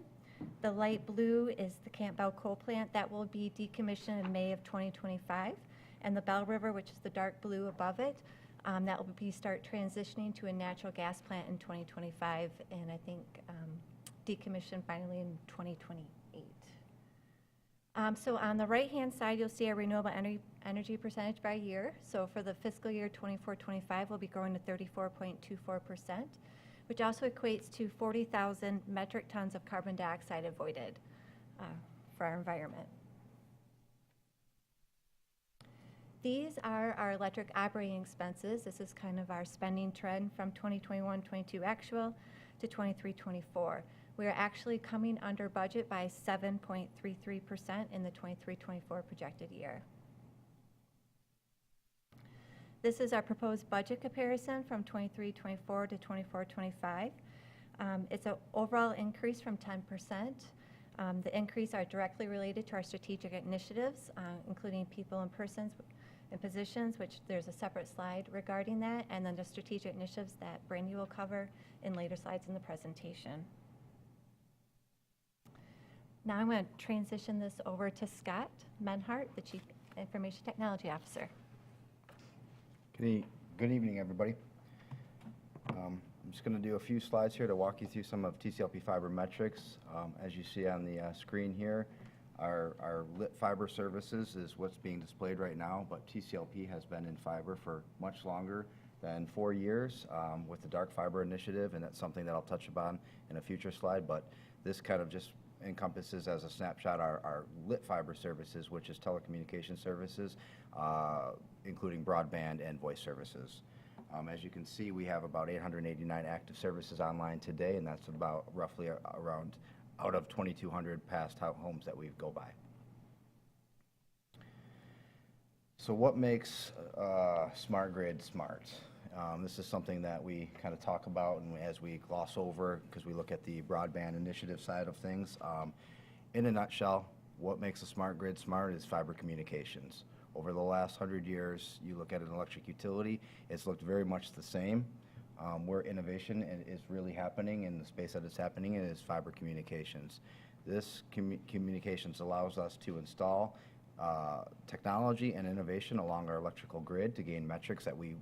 The light blue is the Campbell coal plant that will be decommissioned in May of 2025. And the Bell River, which is the dark blue above it, that will start transitioning to a natural gas plant in 2025, and I think decommissioned finally in 2028. So on the right-hand side, you'll see our renewable energy percentage by year. So for the fiscal year 24-25, we'll be growing to 34.24%, which also equates to 40,000 metric tons of carbon dioxide avoided for our environment. These are our electric operating expenses. This is kind of our spending trend from 2021-22 actual to 23-24. We are actually coming under budget by 7.33% in the 23-24 projected year. This is our proposed budget comparison from 23-24 to 24-25. It's an overall increase from 10%. The increase are directly related to our strategic initiatives, including people and persons and positions, which there's a separate slide regarding that, and then the strategic initiatives that Brandy will cover in later slides in the presentation. Now I'm going to transition this over to Scott Menhart, the Chief Information Technology Officer. Good evening, everybody. I'm just going to do a few slides here to walk you through some of TCLP fiber metrics. As you see on the screen here, our lit fiber services is what's being displayed right now, but TCLP has been in fiber for much longer than 4 years with the dark fiber initiative, and that's something that I'll touch upon in a future slide, but this kind of just encompasses as a snapshot our lit fiber services, which is telecommunication services, including broadband and voice services. As you can see, we have about 889 active services online today, and that's about roughly around out of 2,200 past homes that we go by. So what makes smart grid smart? This is something that we kind of talk about and as we gloss over because we look at the broadband initiative side of things. In a nutshell, what makes a smart grid smart is fiber communications. Over the last 100 years, you look at an electric utility, it's looked very much the same. Where innovation is really happening in the space that it's happening in is fiber communications. This communications allows us to install technology and innovation along our electrical grid to gain metrics that we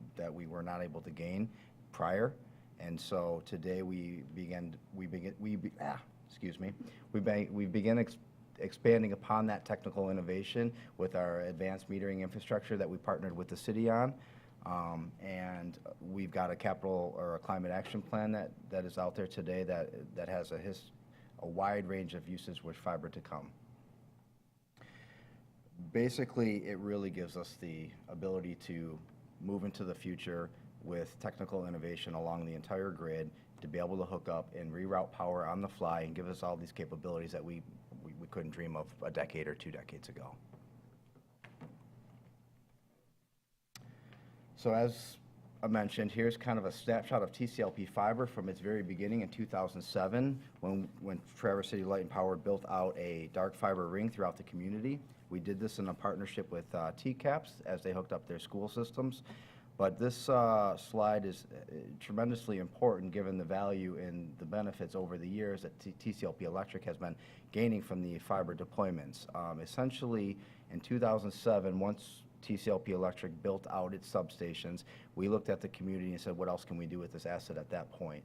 were not able to gain prior. And so today we begin expanding upon that technical innovation with our advanced metering infrastructure that we partnered with the city on. And we've got a capital or a climate action plan that is out there today that has a wide range of uses with fiber to come. Basically, it really gives us the ability to move into the future with technical innovation along the entire grid to be able to hook up and reroute power on the fly and give us all these capabilities that we couldn't dream of a decade or 2 decades ago. So as I mentioned, here's kind of a snapshot of TCLP Fiber from its very beginning in 2007 when Traverse City Light and Power built out a dark fiber ring throughout the community. We did this in a partnership with TCAPS as they hooked up their school systems. But this slide is tremendously important given the value and the benefits over the years that TCLP Electric has been gaining from the fiber deployments. Essentially, in 2007, once TCLP Electric built out its substations, we looked at the community and said, what else can we do with this asset at that point?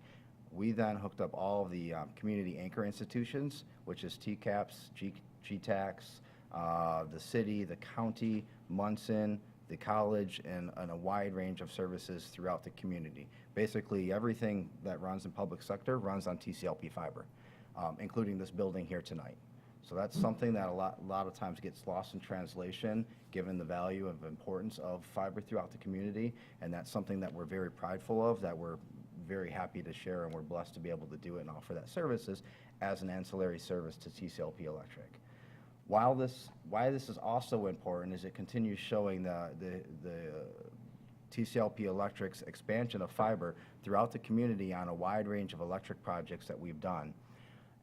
We then hooked up all of the community anchor institutions, which is TCAPS, GTACS, the city, the county, Munson, the college, and a wide range of services throughout the community. Basically, everything that runs in public sector runs on TCLP Fiber, including this building here tonight. So that's something that a lot of times gets lost in translation, given the value and importance of fiber throughout the community, and that's something that we're very prideful of, that we're very happy to share, and we're blessed to be able to do it and offer that services as an ancillary service to TCLP Electric. Why this is also important is it continues showing the TCLP Electric's expansion of fiber throughout the community on a wide range of electric projects that we've done.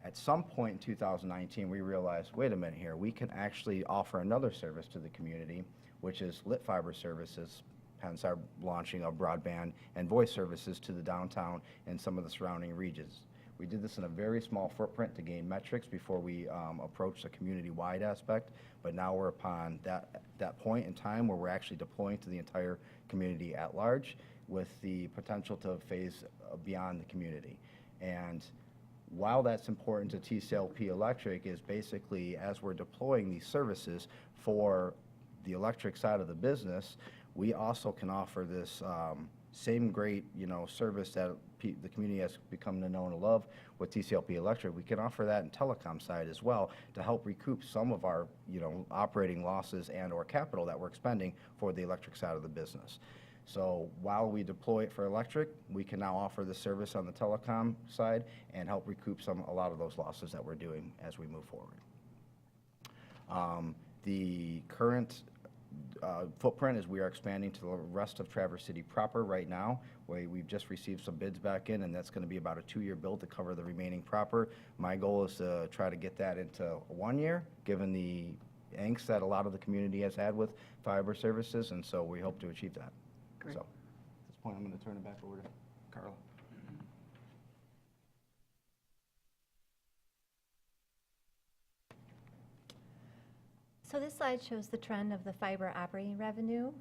At some point in 2019, we realized, wait a minute here, we can actually offer another service to the community, which is lit fiber services, hence our launching of broadband and voice services to the downtown and some of the surrounding regions. We did this in a very small footprint to gain metrics before we approached a community-wide aspect, but now we're upon that point in time where we're actually deploying to the entire community at large with the potential to phase beyond the community. And while that's important to TCLP Electric is basically as we're deploying these services for the electric side of the business, we also can offer this same great, service that the community has become to know and love with TCLP Electric. We can offer that in telecom side as well to help recoup some of our, operating losses and or capital that we're expending for the electric side of the business. So while we deploy it for electric, we can now offer the service on the telecom side and help recoup a lot of those losses that we're doing as we move forward. The current footprint is we are expanding to the rest of Traverse City proper right now, where we've just received some bids back in, and that's going to be about a 2-year build to cover the remaining proper. My goal is to try to get that into 1 year, given the angst that a lot of the community has had with fiber services, and so we hope to achieve that. Great. So at this point, I'm going to turn it back over to Carla. So this slide shows the trend of the fiber operating revenue.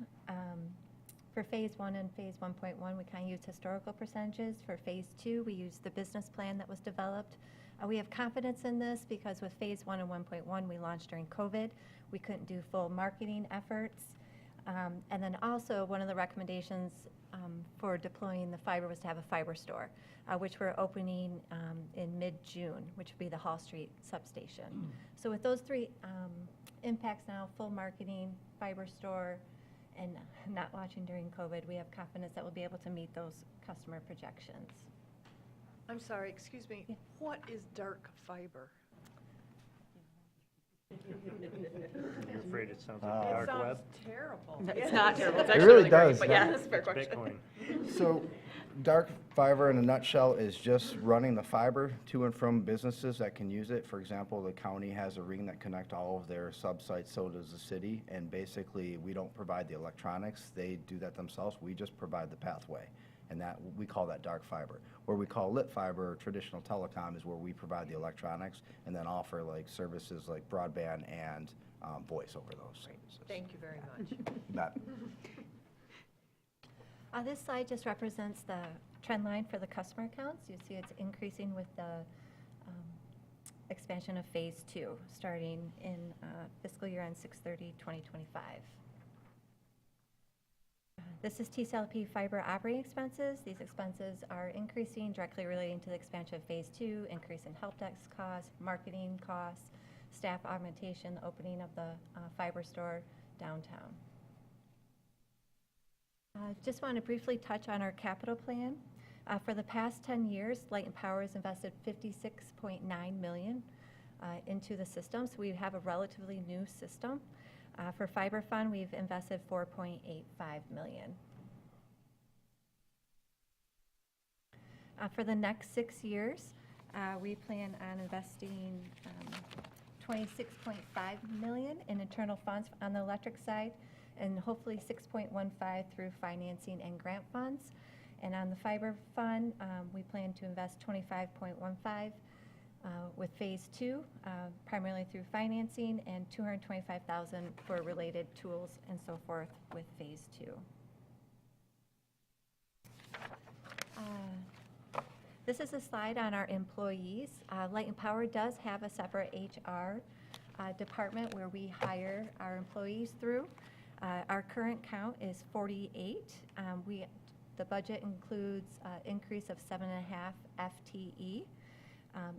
For Phase 1 and Phase 1.1, we kind of use historical percentages. For Phase 2, we use the business plan that was developed. We have confidence in this because with Phase 1 and 1.1, we launched during COVID. We couldn't do full marketing efforts. And then also, one of the recommendations for deploying the fiber was to have a fiber store, which we're opening in mid-June, which would be the Hall Street substation. So with those three impacts now, full marketing, fiber store, and not launching during COVID, we have confidence that we'll be able to meet those customer projections. I'm sorry, excuse me. Yeah. What is dark fiber? You're afraid it sounds like Uh, the It dark sounds web? terrible. It's not terrible. It's It actually really really great, does. but yeah, that's a fair It's question. Bitcoin. So, dark fiber in a nutshell is just running the fiber to and from businesses that can use it. For example, the county has a ring that connects all of their sub-sites, so does the city, and basically, we don't provide the electronics. They do that themselves. We just provide the pathway, and that we call that dark fiber. Where we call lit fiber, or traditional telecom, is where we provide the electronics and then offer like services like broadband and voice over those services. Thank you very much. You bet. This slide just represents the trend line for the customer accounts. You see it's increasing with the expansion of Phase 2, starting in fiscal year end 6/30/2025. This is TCLP fiber operating expenses. These expenses are increasing directly relating to the expansion of Phase 2, increase in help desk costs, marketing costs, staff augmentation, opening of the fiber store downtown. Just want to briefly touch on our capital plan. For the past 10 years, Light and Power has invested $56.9 million into the system, so we have a relatively new system. For Fiber Fund, we've invested $4.85 million. For the next 6 years, we plan on investing $26.5 million in internal funds on the electric side, and hopefully $6.15 through financing and grant funds. And on the Fiber Fund, we plan to invest $25.15 with Phase 2, primarily through financing, and $225,000 for related tools and so forth with Phase 2. This is a slide on our employees. Light and Power does have a separate HR department where we hire our employees through. Our current count is 48. The budget includes increase of 7.5 FTE.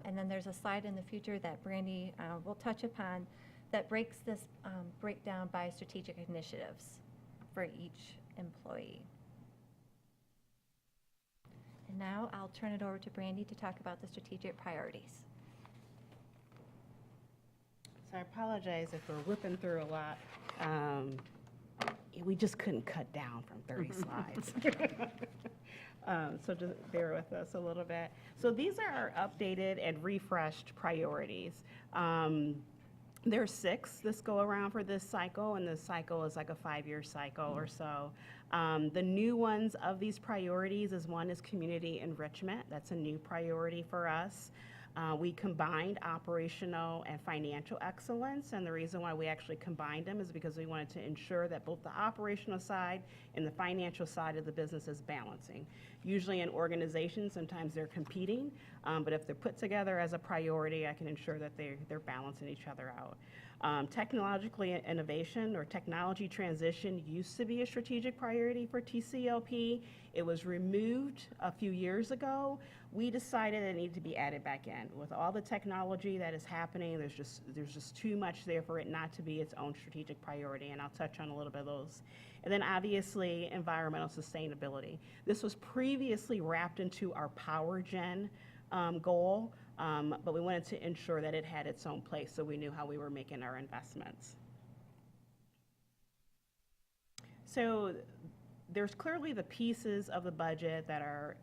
And then there's a slide in the future that Brandy will touch upon that breaks this breakdown by strategic initiatives for each employee. And now I'll turn it over to Brandy to talk about the strategic priorities. So I apologize if we're whipping through a lot. We just couldn't cut down from 30 slides. So just bear with us a little bit. So these are our updated and refreshed priorities. There's 6 this go around for this cycle, and this cycle is like a 5-year cycle or so. The new ones of these priorities is one is community enrichment. That's a new priority for us. We combined operational and financial excellence, and the reason why we actually combined them is because we wanted to ensure that both the operational side and the financial side of the business is balancing. Usually in organizations, sometimes they're competing, but if they're put together as a priority, I can ensure that they're balancing each other out. Technologically innovation or technology transition used to be a strategic priority for TCLP. It was removed a few years ago. We decided it needed to be added back in. With all the technology that is happening, there's just too much there for it not to be its own strategic priority, and I'll touch on a little bit of those. And then obviously environmental sustainability. This was previously wrapped into our power gen goal, but we wanted to ensure that it had its own place so we knew how we were making our investments. So there's clearly the pieces of the budget that are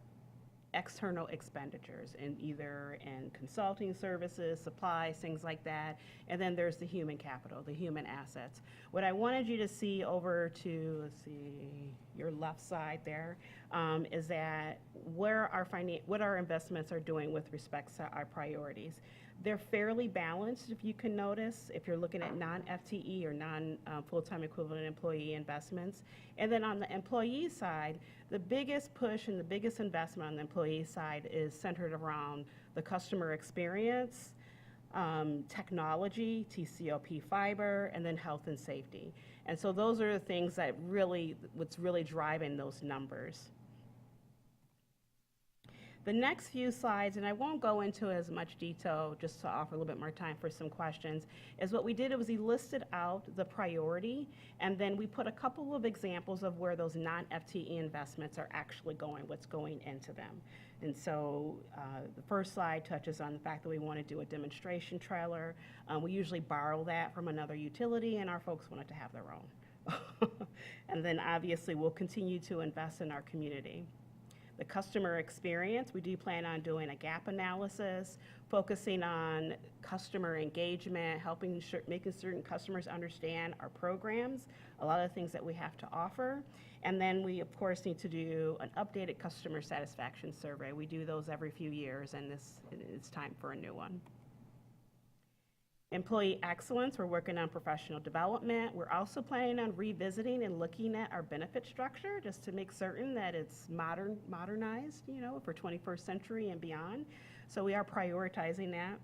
external expenditures in consulting services, supplies, things like that. And then there's the human capital, the human assets. What I wanted you to see over to, let's see, your left side there, is that what our investments are doing with respect to our priorities. They're fairly balanced, if you can notice, if you're looking at non-FTE or non-full-time equivalent employee investments. And then on the employee side, the biggest push and the biggest investment on the employee side is centered around the customer experience, technology, TCLP fiber, and then health and safety. And so those are the things that what's really driving those numbers. The next few slides, and I won't go into as much detail just to offer a little bit more time for some questions, is what we did was we listed out the priority, and then we put a couple of examples of where those non-FTE investments are actually going, what's going into them. And so the first slide touches on the fact that we want to do a demonstration trailer. We usually borrow that from another utility, and our folks wanted to have their own. And then obviously we'll continue to invest in our community. The customer experience, we do plan on doing a gap analysis, focusing on customer engagement, making certain customers understand our programs, a lot of things that we have to offer. And then we, of course, need to do an updated customer satisfaction survey. We do those every few years, and it's time for a new one. Employee excellence, we're working on professional development. We're also planning on revisiting and looking at our benefit structure just to make certain that it's modernized, for 21st century and beyond. So we are prioritizing that,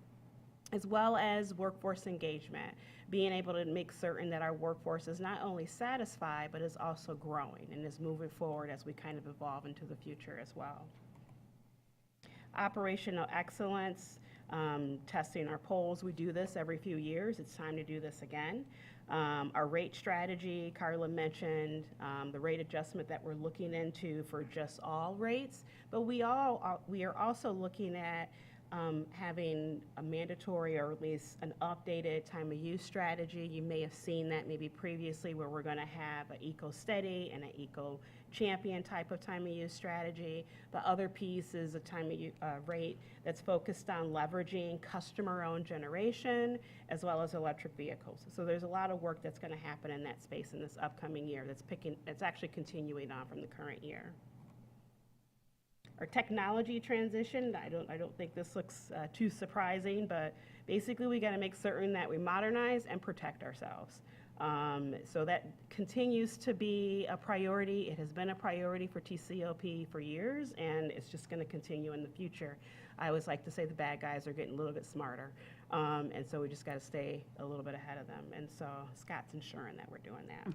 as well as workforce engagement, being able to make certain that our workforce is not only satisfied, but is also growing and is moving forward as we kind of evolve into the future as well. Operational excellence, testing our polls. We do this every few years. It's time to do this again. Our rate strategy, Carla mentioned the rate adjustment that we're looking into for just all rates, but we are also looking at having a mandatory or at least an updated time of use strategy. You may have seen that maybe previously, where we're going to have an eco-steady and an eco-champion type of time of use strategy. The other piece is a time of use rate that's focused on leveraging customer-owned generation as well as electric vehicles. So there's a lot of work that's going to happen in that space in this upcoming year that's actually continuing on from the current year. Our technology transition, I don't think this looks too surprising, but basically we got to make certain that we modernize and protect ourselves. So that continues to be a priority. It has been a priority for TCOP for years, and it's just going to continue in the future. I always like to say the bad guys are getting a little bit smarter, and so we just got to stay a little bit ahead of them. And so Scott's ensuring that we're doing that.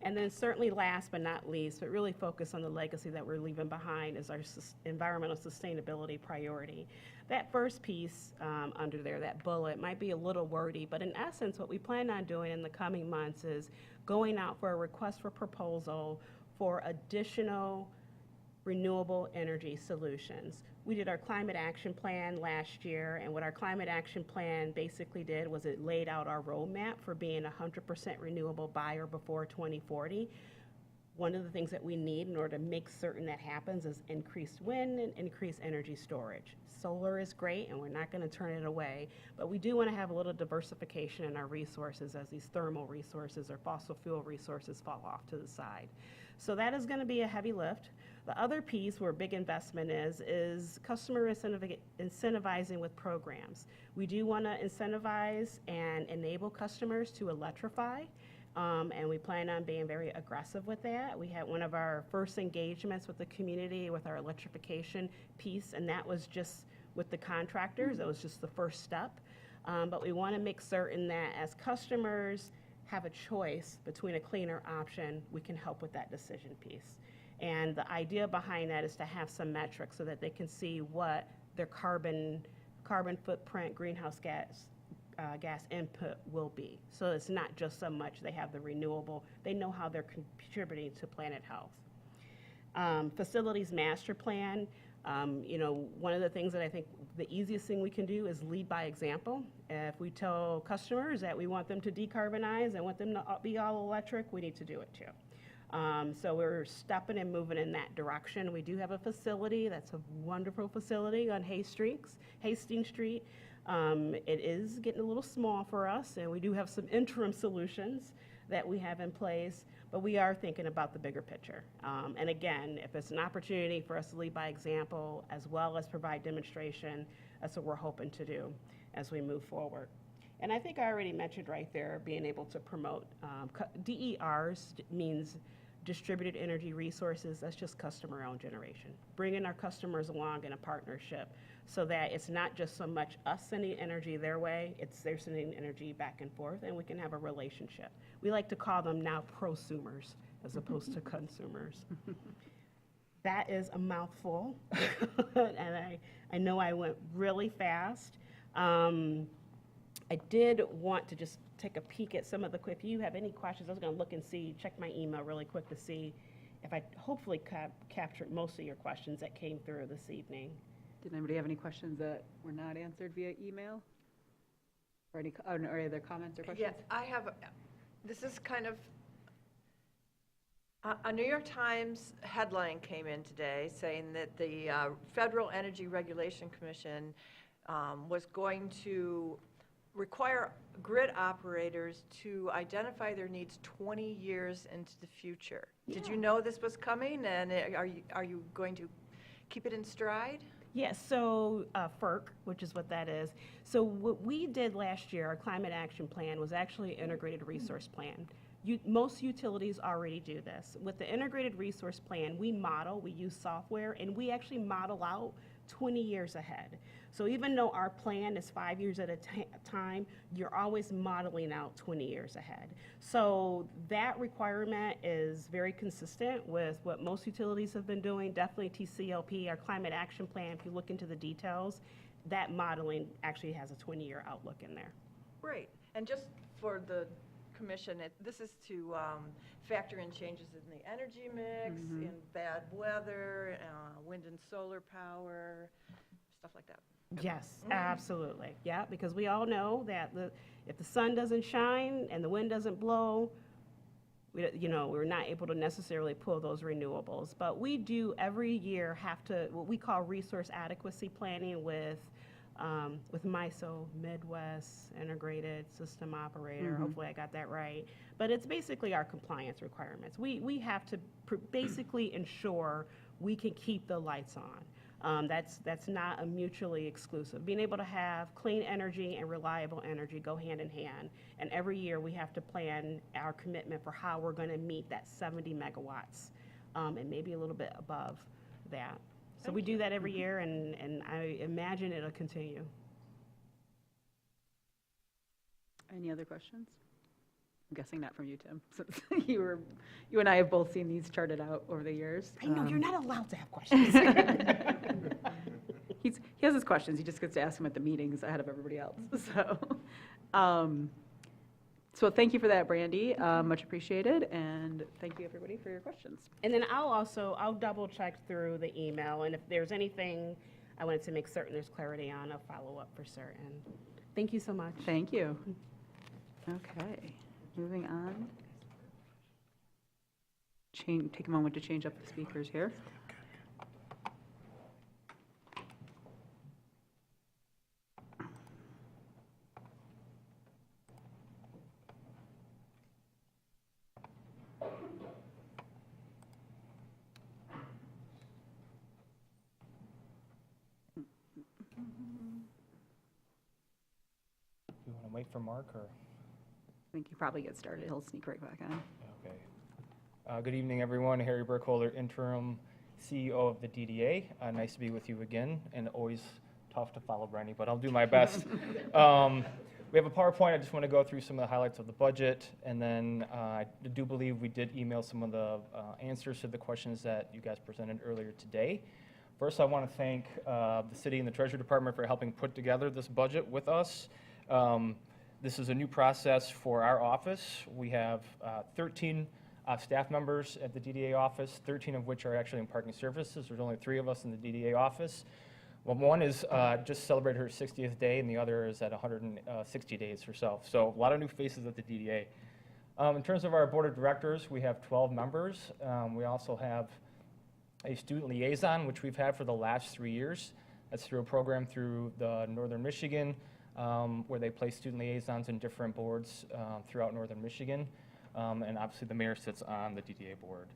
And then certainly last but not least, but really focus on the legacy that we're leaving behind, is our environmental sustainability priority. That first piece under there, that bullet, might be a little wordy, but in essence, what we plan on doing in the coming months is going out for a request for proposal for additional renewable energy solutions. We did our climate action plan last year, and what our climate action plan basically did was it laid out our roadmap for being 100% renewable by or before 2040. One of the things that we need in order to make certain that happens is increased wind and increased energy storage. Solar is great, and we're not going to turn it away, but we do want to have a little diversification in our resources as these thermal resources or fossil fuel resources fall off to the side. So that is going to be a heavy lift. The other piece where big investment is customer incentivizing with programs. We do want to incentivize and enable customers to electrify, and we plan on being very aggressive with that. We had one of our first engagements with the community with our electrification piece, and that was just with the contractors. That was just the first step. But we want to make certain that as customers have a choice between a cleaner option, we can help with that decision piece. And the idea behind that is to have some metrics so that they can see what their carbon footprint, greenhouse gas input will be. So it's not just so much they have the renewable, they know how they're contributing to planet health. Facilities master plan, one of the things that I think the easiest thing we can do is lead by example. If we tell customers that we want them to decarbonize and want them to be all electric, we need to do it too. So we're stepping and moving in that direction. We do have a facility that's a wonderful facility on Hastings Street. It is getting a little small for us, and we do have some interim solutions that we have in place, but we are thinking about the bigger picture. And again, if it's an opportunity for us to lead by example as well as provide demonstration, that's what we're hoping to do as we move forward. And I think I already mentioned right there being able to promote DERs means distributed energy resources. That's just customer-owned generation. Bringing our customers along in a partnership so that it's not just so much us sending energy their way, it's they're sending energy back and forth, and we can have a relationship. We like to call them now prosumers as opposed to consumers. That is a mouthful, and I know I went really fast. I did want to just take a peek at some of the, if you have any questions, I was going to look and see, check my email really quick to see if I hopefully captured most of your questions that came through this evening. Did anybody have any questions that were not answered via email? Or any other comments or questions? Yes, I have, this is kind of, a New York Times headline came in today saying that the Federal Energy Regulation Commission was going to require grid operators to identify their needs 20 years into the future. Yeah. Did you know this was coming, and are you going to keep it in stride? Yes, so FERC, which is what that is. So what we did last year, our climate action plan, was actually an integrated resource plan. Most utilities already do this. With the integrated resource plan, we use software, and we actually model out 20 years ahead. So even though our plan is 5 years at a time, you're always modeling out 20 years ahead. So that requirement is very consistent with what most utilities have been doing. Definitely TCLP, our climate action plan, if you look into the details, that modeling actually has a 20-year outlook in there. Great. And just for the commission, this is to factor in changes in the energy mix, in bad weather, wind and solar power, stuff like that. Yes, absolutely. Yeah, because we all know that if the sun doesn't shine and the wind doesn't blow, we're not able to necessarily pull those renewables. But we do every year have to, what we call resource adequacy planning with MISO, Midwest Integrated System Operator. Hopefully I got that right. But it's basically our compliance requirements. We have to basically ensure we can keep the lights on. That's not a mutually exclusive. Being able to have clean energy and reliable energy go hand in hand. And every year we have to plan our commitment for how we're going to meet that 70 megawatts and maybe a little bit above that. So we do that every year, and I imagine it'll continue. Any other questions? I'm guessing not from you, Tim, since you and I have both seen these charted out over the years. I know, you're not allowed to have questions. He has his questions, he just gets to ask them at the meetings ahead of everybody else, so thank you for that, Brandy, much appreciated, and thank you, everybody, for your questions. And then I'll double check through the email, and if there's anything I wanted to make certain there's clarity on, I'll follow up for certain. Thank you so much. Thank you. Okay, moving on. Take a moment to change up the speakers here. You want to wait for Mark, or? I think you probably get started. He'll sneak right back on. Okay. Good evening, everyone. Harry Burkholder, interim CEO of the DDA. Nice to be with you again, and always tough to follow Brandy, but I'll do my best. We have a PowerPoint. I just want to go through some of the highlights of the budget, and then I do believe we did email some of the answers to the questions that you guys presented earlier today. First, I want to thank the city and the Treasury Department for helping put together this budget with us. This is a new process for our office. We have 13 staff members at the DDA office, 13 of which are actually in parking services. There's only 3 of us in the DDA office. Well, one is just celebrated her 60th day, and the other is at 160 days herself. So a lot of new faces at the DDA. In terms of our board of directors, we have 12 members. We also have a student liaison, which we've had for the last 3 years. That's through a program through the Northern Michigan, where they place student liaisons in different boards throughout Northern Michigan. And obviously the mayor sits on the DDA board.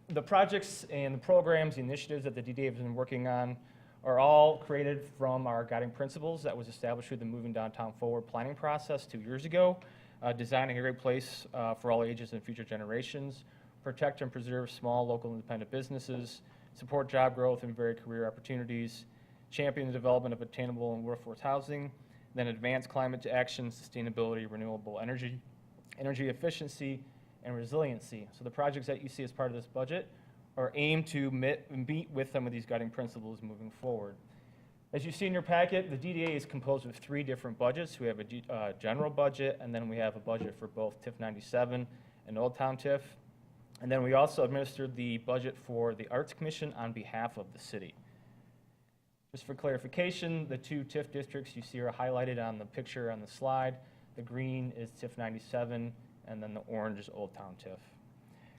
The projects and the programs, the initiatives that the DDA has been working on are all created from our guiding principles that was established through the Moving Downtown Forward planning process 2 years ago, designing a great place for all ages and future generations, protect and preserve small local independent businesses, support job growth and varied career opportunities, champion the development of attainable and workforce housing, then advance climate action, sustainability, renewable energy, energy efficiency, and resiliency. So the projects that you see as part of this budget are aimed to meet with some of these guiding principles moving forward. As you see in your packet, the DDA is composed of 3 different budgets. We have a general budget, and then we have a budget for both TIF 97 and Old Town TIF. And then we also administer the budget for the Arts Commission on behalf of the city. Just for clarification, the 2 TIF districts you see are highlighted on the picture on the slide. The green is TIF 97, and then the orange is Old Town TIF.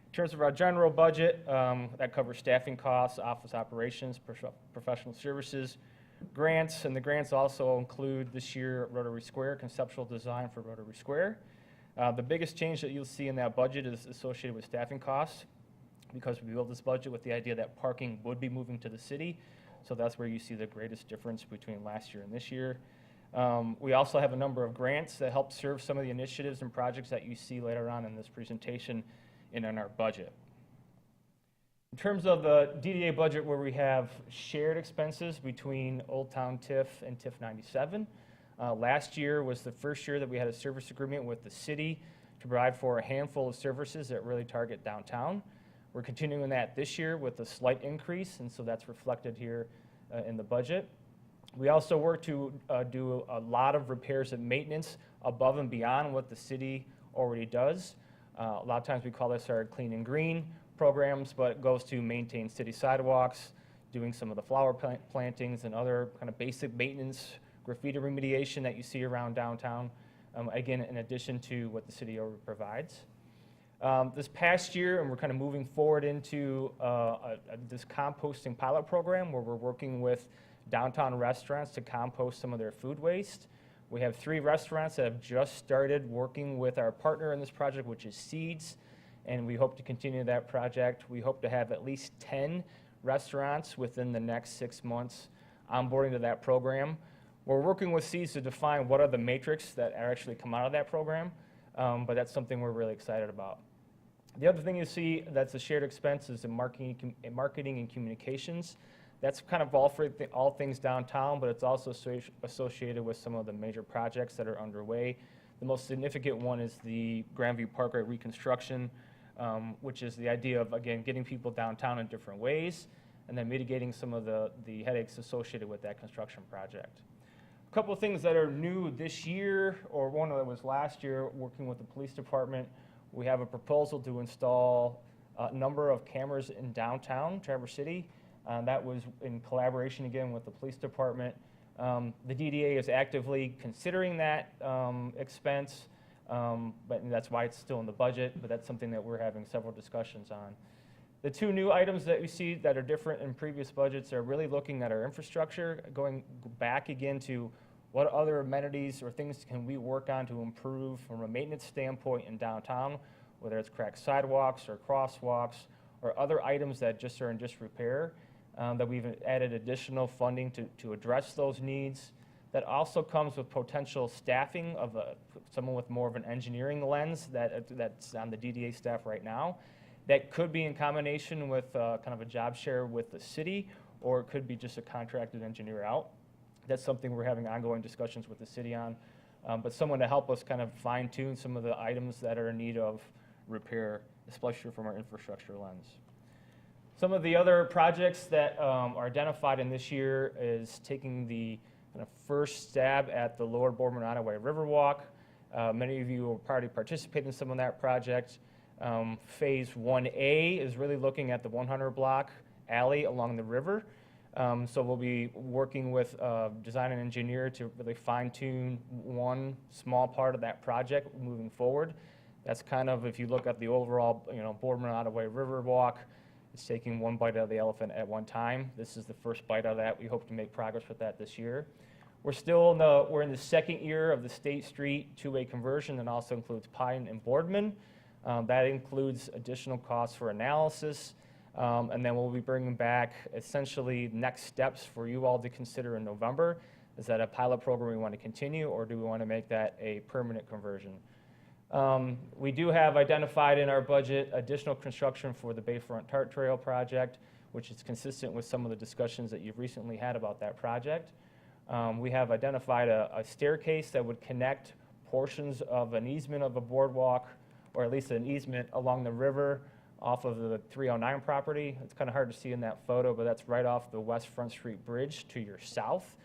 In terms of our general budget, that covers staffing costs, office operations, professional services, grants, and the grants also include this year Rotary Square, conceptual design for Rotary Square. The biggest change that you'll see in that budget is associated with staffing costs, because we built this budget with the idea that parking would be moving to the city. So that's where you see the greatest difference between last year and this year. We also have a number of grants that help serve some of the initiatives and projects that you see later on in this presentation and in our budget. In terms of the DDA budget, where we have shared expenses between Old Town TIF and TIF 97. Last year was the first year that we had a service agreement with the city to provide for a handful of services that really target downtown. We're continuing that this year with a slight increase, and so that's reflected here in the budget. We also work to do a lot of repairs and maintenance above and beyond what the city already does. A lot of times we call this our clean and green programs, but it goes to maintain city sidewalks, doing some of the flower plantings and other kind of basic maintenance, graffiti remediation that you see around downtown, again, in addition to what the city already provides. This past year, and we're kind of moving forward into this composting pilot program where we're working with downtown restaurants to compost some of their food waste. We have 3 restaurants that have just started working with our partner in this project, which is Seeds, and we hope to continue that project. We hope to have at least 10 restaurants within the next 6 months onboarding to that program. We're working with Seeds to define what are the metrics that actually come out of that program, but that's something we're really excited about. The other thing you see that's a shared expense is in marketing and communications. That's kind of all things downtown, but it's also associated with some of the major projects that are underway. The most significant one is the Grandview Parkway reconstruction, which is the idea of, again, getting people downtown in different ways, and then mitigating some of the headaches associated with that construction project. A couple of things that are new this year, or one that was last year, working with the police department. We have a proposal to install a number of cameras in downtown Traverse City. That was in collaboration again with the police department. The DDA is actively considering that expense, but that's why it's still in the budget, but that's something that we're having several discussions on. The 2 new items that we see that are different in previous budgets are really looking at our infrastructure, going back again to what other amenities or things can we work on to improve from a maintenance standpoint in downtown, whether it's cracked sidewalks or crosswalks or other items that just are in disrepair, that we've added additional funding to address those needs. That also comes with potential staffing of someone with more of an engineering lens that's on the DDA staff right now. That could be in combination with kind of a job share with the city, or it could be just a contracted engineer out. That's something we're having ongoing discussions with the city on, but someone to help us kind of fine tune some of the items that are in need of repair, especially from our infrastructure lens. Some of the other projects that are identified in this year is taking the kind of first stab at the Lower Boardman Ottaway Riverwalk. Many of you will probably participate in some of that project. Phase 1A is really looking at the 100 block alley along the river. So we'll be working with design and engineer to really fine tune one small part of that project moving forward. That's kind of, if you look at the overall, Boardman Ottaway Riverwalk, it's taking one bite out of the elephant at one time. This is the first bite out of that. We hope to make progress with that this year. We're in the second year of the State Street two-way conversion that also includes Pine and Boardman. That includes additional costs for analysis. And then we'll be bringing back essentially next steps for you all to consider in November. Is that a pilot program we want to continue, or do we want to make that a permanent conversion? We do have identified in our budget additional construction for the Bayfront Tart Trail project, which is consistent with some of the discussions that you've recently had about that project. We have identified a staircase that would connect portions of an easement of a boardwalk, or at least an easement along the river off of the 309 property. It's kind of hard to see in that photo, but that's right off the West Front Street Bridge to your south.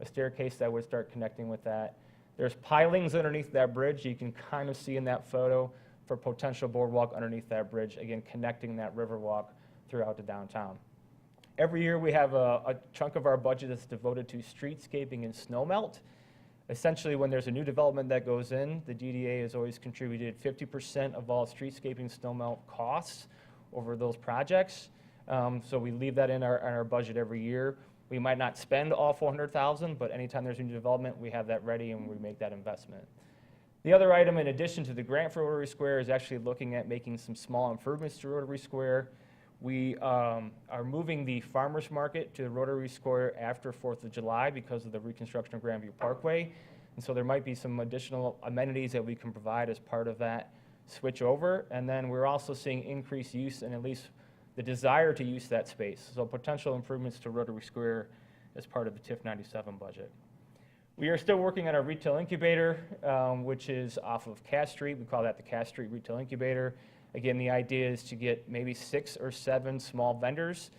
A staircase that would start connecting with that. There's pilings underneath that bridge you can kind of see in that photo for potential boardwalk underneath that bridge, again, connecting that river walk throughout the downtown. Every year we have a chunk of our budget that's devoted to streetscaping and snow melt. Essentially, when there's a new development that goes in, the DDA has always contributed 50% of all streetscaping snow melt costs over those projects. So we leave that in our budget every year. We might not spend all $400,000, but anytime there's a new development, we have that ready and we make that investment. The other item, in addition to the grant for Rotary Square, is actually looking at making some small improvements to Rotary Square. We are moving the farmers market to Rotary Square after 4th of July because of the reconstruction of Grandview Parkway. And so there might be some additional amenities that we can provide as part of that switch over. And then we're also seeing increased use and at least the desire to use that space. So potential improvements to Rotary Square as part of the TIF 97 budget. We are still working on our retail incubator, which is off of Cass Street. We call that the Cass Street Retail Incubator. Again, the idea is to get maybe 6 or 7 small vendors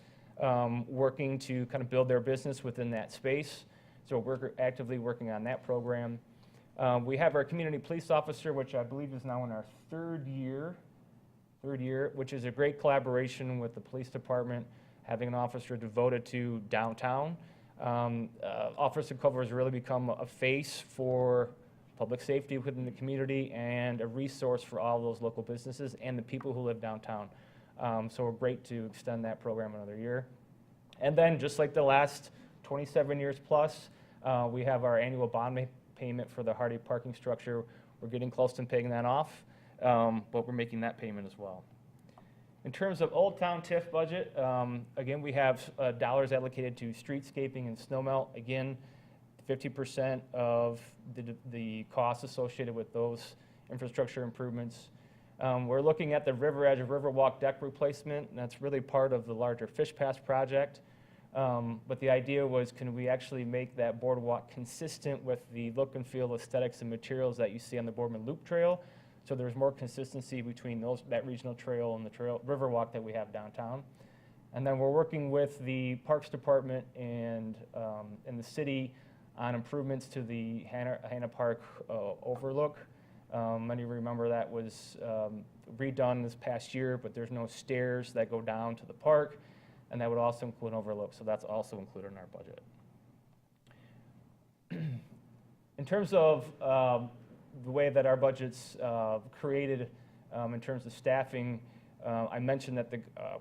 working to kind of build their business within that space. So we're actively working on that program. We have our community police officer, which I believe is now in our third year, which is a great collaboration with the police department, having an officer devoted to downtown. Officer Culver has really become a face for public safety within the community and a resource for all those local businesses and the people who live downtown. So we're great to extend that program another year. And then just like the last 27 years plus, we have our annual bond payment for the Hardy parking structure. We're getting close to paying that off, but we're making that payment as well. In terms of Old Town TIF budget, again, we have dollars allocated to streetscaping and snow melt. Again, 50% of the costs associated with those infrastructure improvements. We're looking at the River Edge Riverwalk deck replacement, and that's really part of the larger Fish Pass project. But the idea was, can we actually make that boardwalk consistent with the look and feel, aesthetics, and materials that you see on the Boardman Loop Trail? So there's more consistency between that regional trail and the Riverwalk that we have downtown. And then we're working with the Parks Department and the city on improvements to the Hannah Park overlook. Many remember that was redone this past year, but there's no stairs that go down to the park, and that would also include an overlook, so that's also included in our budget. In terms of the way that our budget's created in terms of staffing, I mentioned that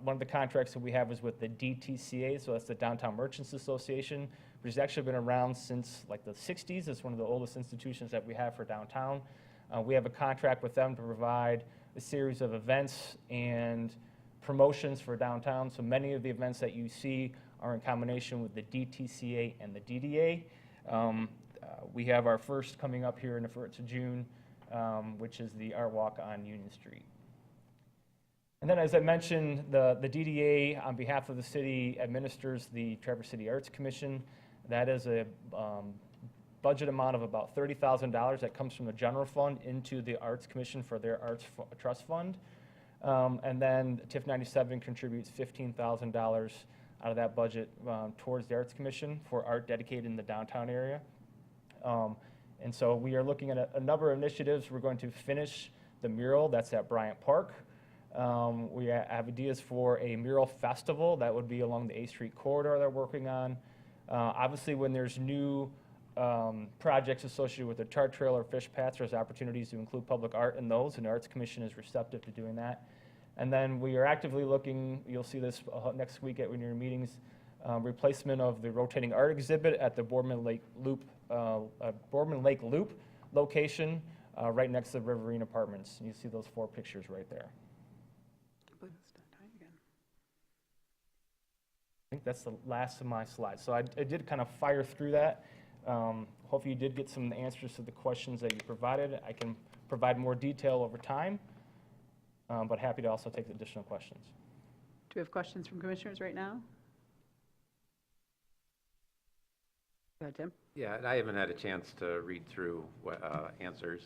one of the contracts that we have is with the DTCA, so that's the Downtown Merchants Association, which has actually been around since like the 60s. It's one of the oldest institutions that we have for downtown. We have a contract with them to provide a series of events and promotions for downtown. So many of the events that you see are in combination with the DTCA and the DDA. We have our first coming up here in the 1st of June, which is the Art Walk on Union Street. And then, as I mentioned, the DDA, on behalf of the city, administers the Traverse City Arts Commission. That is a budget amount of about $30,000 that comes from the general fund into the Arts Commission for their Arts Trust Fund. And then TIF 97 contributes $15,000 out of that budget towards the Arts Commission for art dedicated in the downtown area. And so we are looking at a number of initiatives. We're going to finish the mural that's at Bryant Park. We have ideas for a mural festival that would be along the A Street corridor that we're working on. Obviously, when there's new projects associated with the Chart Trail or Fish Pass, there's opportunities to include public art in those, and the Arts Commission is receptive to doing that. And then we are actively looking, you'll see this next week at one of your meetings, replacement of the rotating art exhibit at the Boardman Lake Loop location right next to the Riverine Apartments. And you see those 4 pictures right there. I believe it's done time again. I think that's the last of my slides. So I did kind of fire through that. Hopefully you did get some answers to the questions that you provided. I can provide more detail over time, but happy to also take additional questions. Do we have questions from commissioners right now? Go ahead, Tim. Yeah, and I haven't had a chance to read through what answers.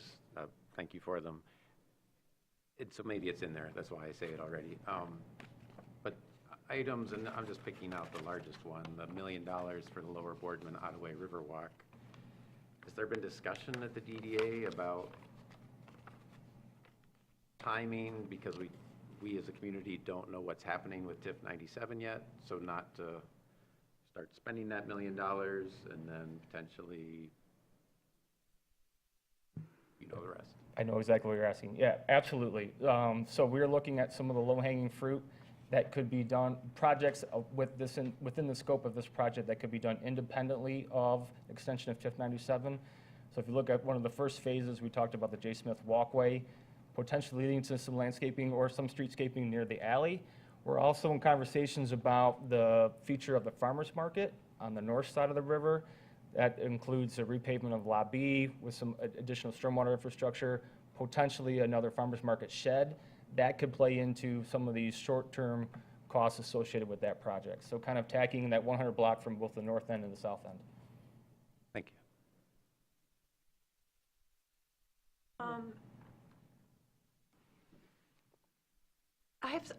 Thank you for them. So maybe it's in there. That's why I say it already. But items, and I'm just picking out the largest one, the $1 million for the Lower Boardman Ottaway Riverwalk. Has there been discussion at the DDA about timing? Because we as a community don't know what's happening with TIF 97 yet, so not to start spending that $1 million and then potentially, you know the rest. I know exactly what you're asking. Yeah, absolutely. So we're looking at some of the low-hanging fruit that could be done, projects within the scope of this project that could be done independently of extension of TIF 97. So if you look at one of the first phases, we talked about the J. Smith Walkway, potentially leading to some landscaping or some streetscaping near the alley, We're also in conversations about the future of the farmer's market on the north side of the river. That includes a repavement of Lot B with some additional stormwater infrastructure, potentially another farmer's market shed. That could play into some of these short-term costs associated with that project. So kind of tacking that 100 block from both the north end and the south end. Thank you.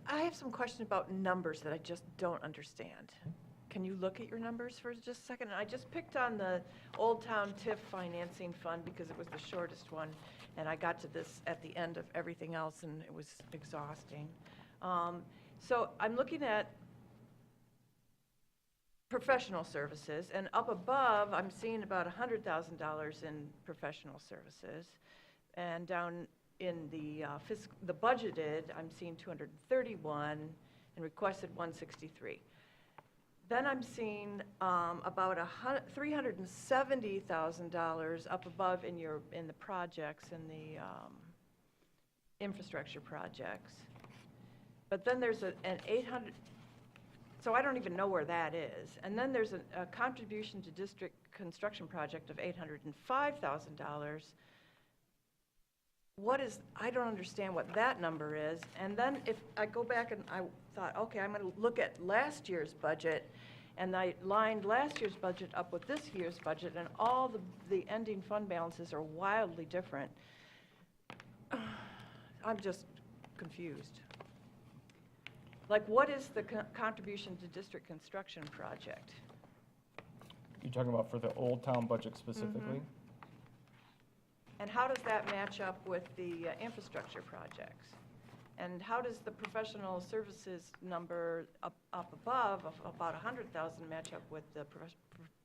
I have some questions about numbers that I just don't understand. Can you look at your numbers for just a second? And I just picked on the Old Town TIF financing fund because it was the shortest one, and I got to this at the end of everything else, and it was exhausting. So I'm looking at professional services, and up above, I'm seeing about $100,000 in professional services, and down in the budgeted, I'm seeing 231 and requested 163. Then I'm seeing about $370,000 up above in the projects, in the infrastructure projects. But then there's an 800, so I don't even know where that is. And then there's a contribution to district construction project of $805,000. I don't understand what that number is. And then if I go back and I thought, okay, I'm going to look at last year's budget, and I lined last year's budget up with this year's budget, and all the ending fund balances are wildly different. I'm just confused. Like, what is the contribution to district construction project? You're talking about for the Old Town budget specifically? And how does that match up with the infrastructure projects? And how does the professional services number up above of about 100,000 match up with the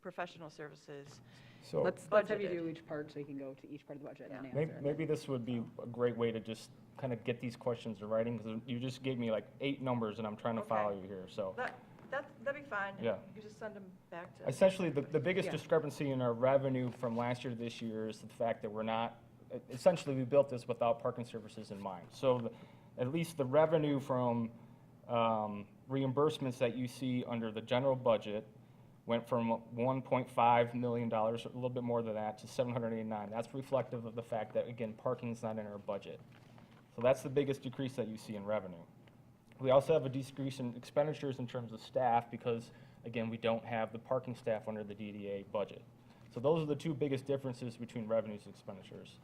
professional services? So Let's have you do each part so you can go to each part of the budget and answer. maybe this would be a great way to just kind of get these questions in writing, because you just gave me like 8 numbers and I'm trying to follow you here, so. That'd be fine. Yeah. You can just send them back to. Essentially, the biggest discrepancy in our revenue from last year to this year is the fact that we're not, essentially, we built this without parking services in mind. So at least the revenue from reimbursements that you see under the general budget went from $1.5 million, a little bit more than that, to $789. That's reflective of the fact that, again, parking's not in our budget. So that's the biggest decrease that you see in revenue. We also have a decrease in expenditures in terms of staff because, again, we don't have the parking staff under the DDA budget. So those are the 2 biggest differences between revenues and expenditures.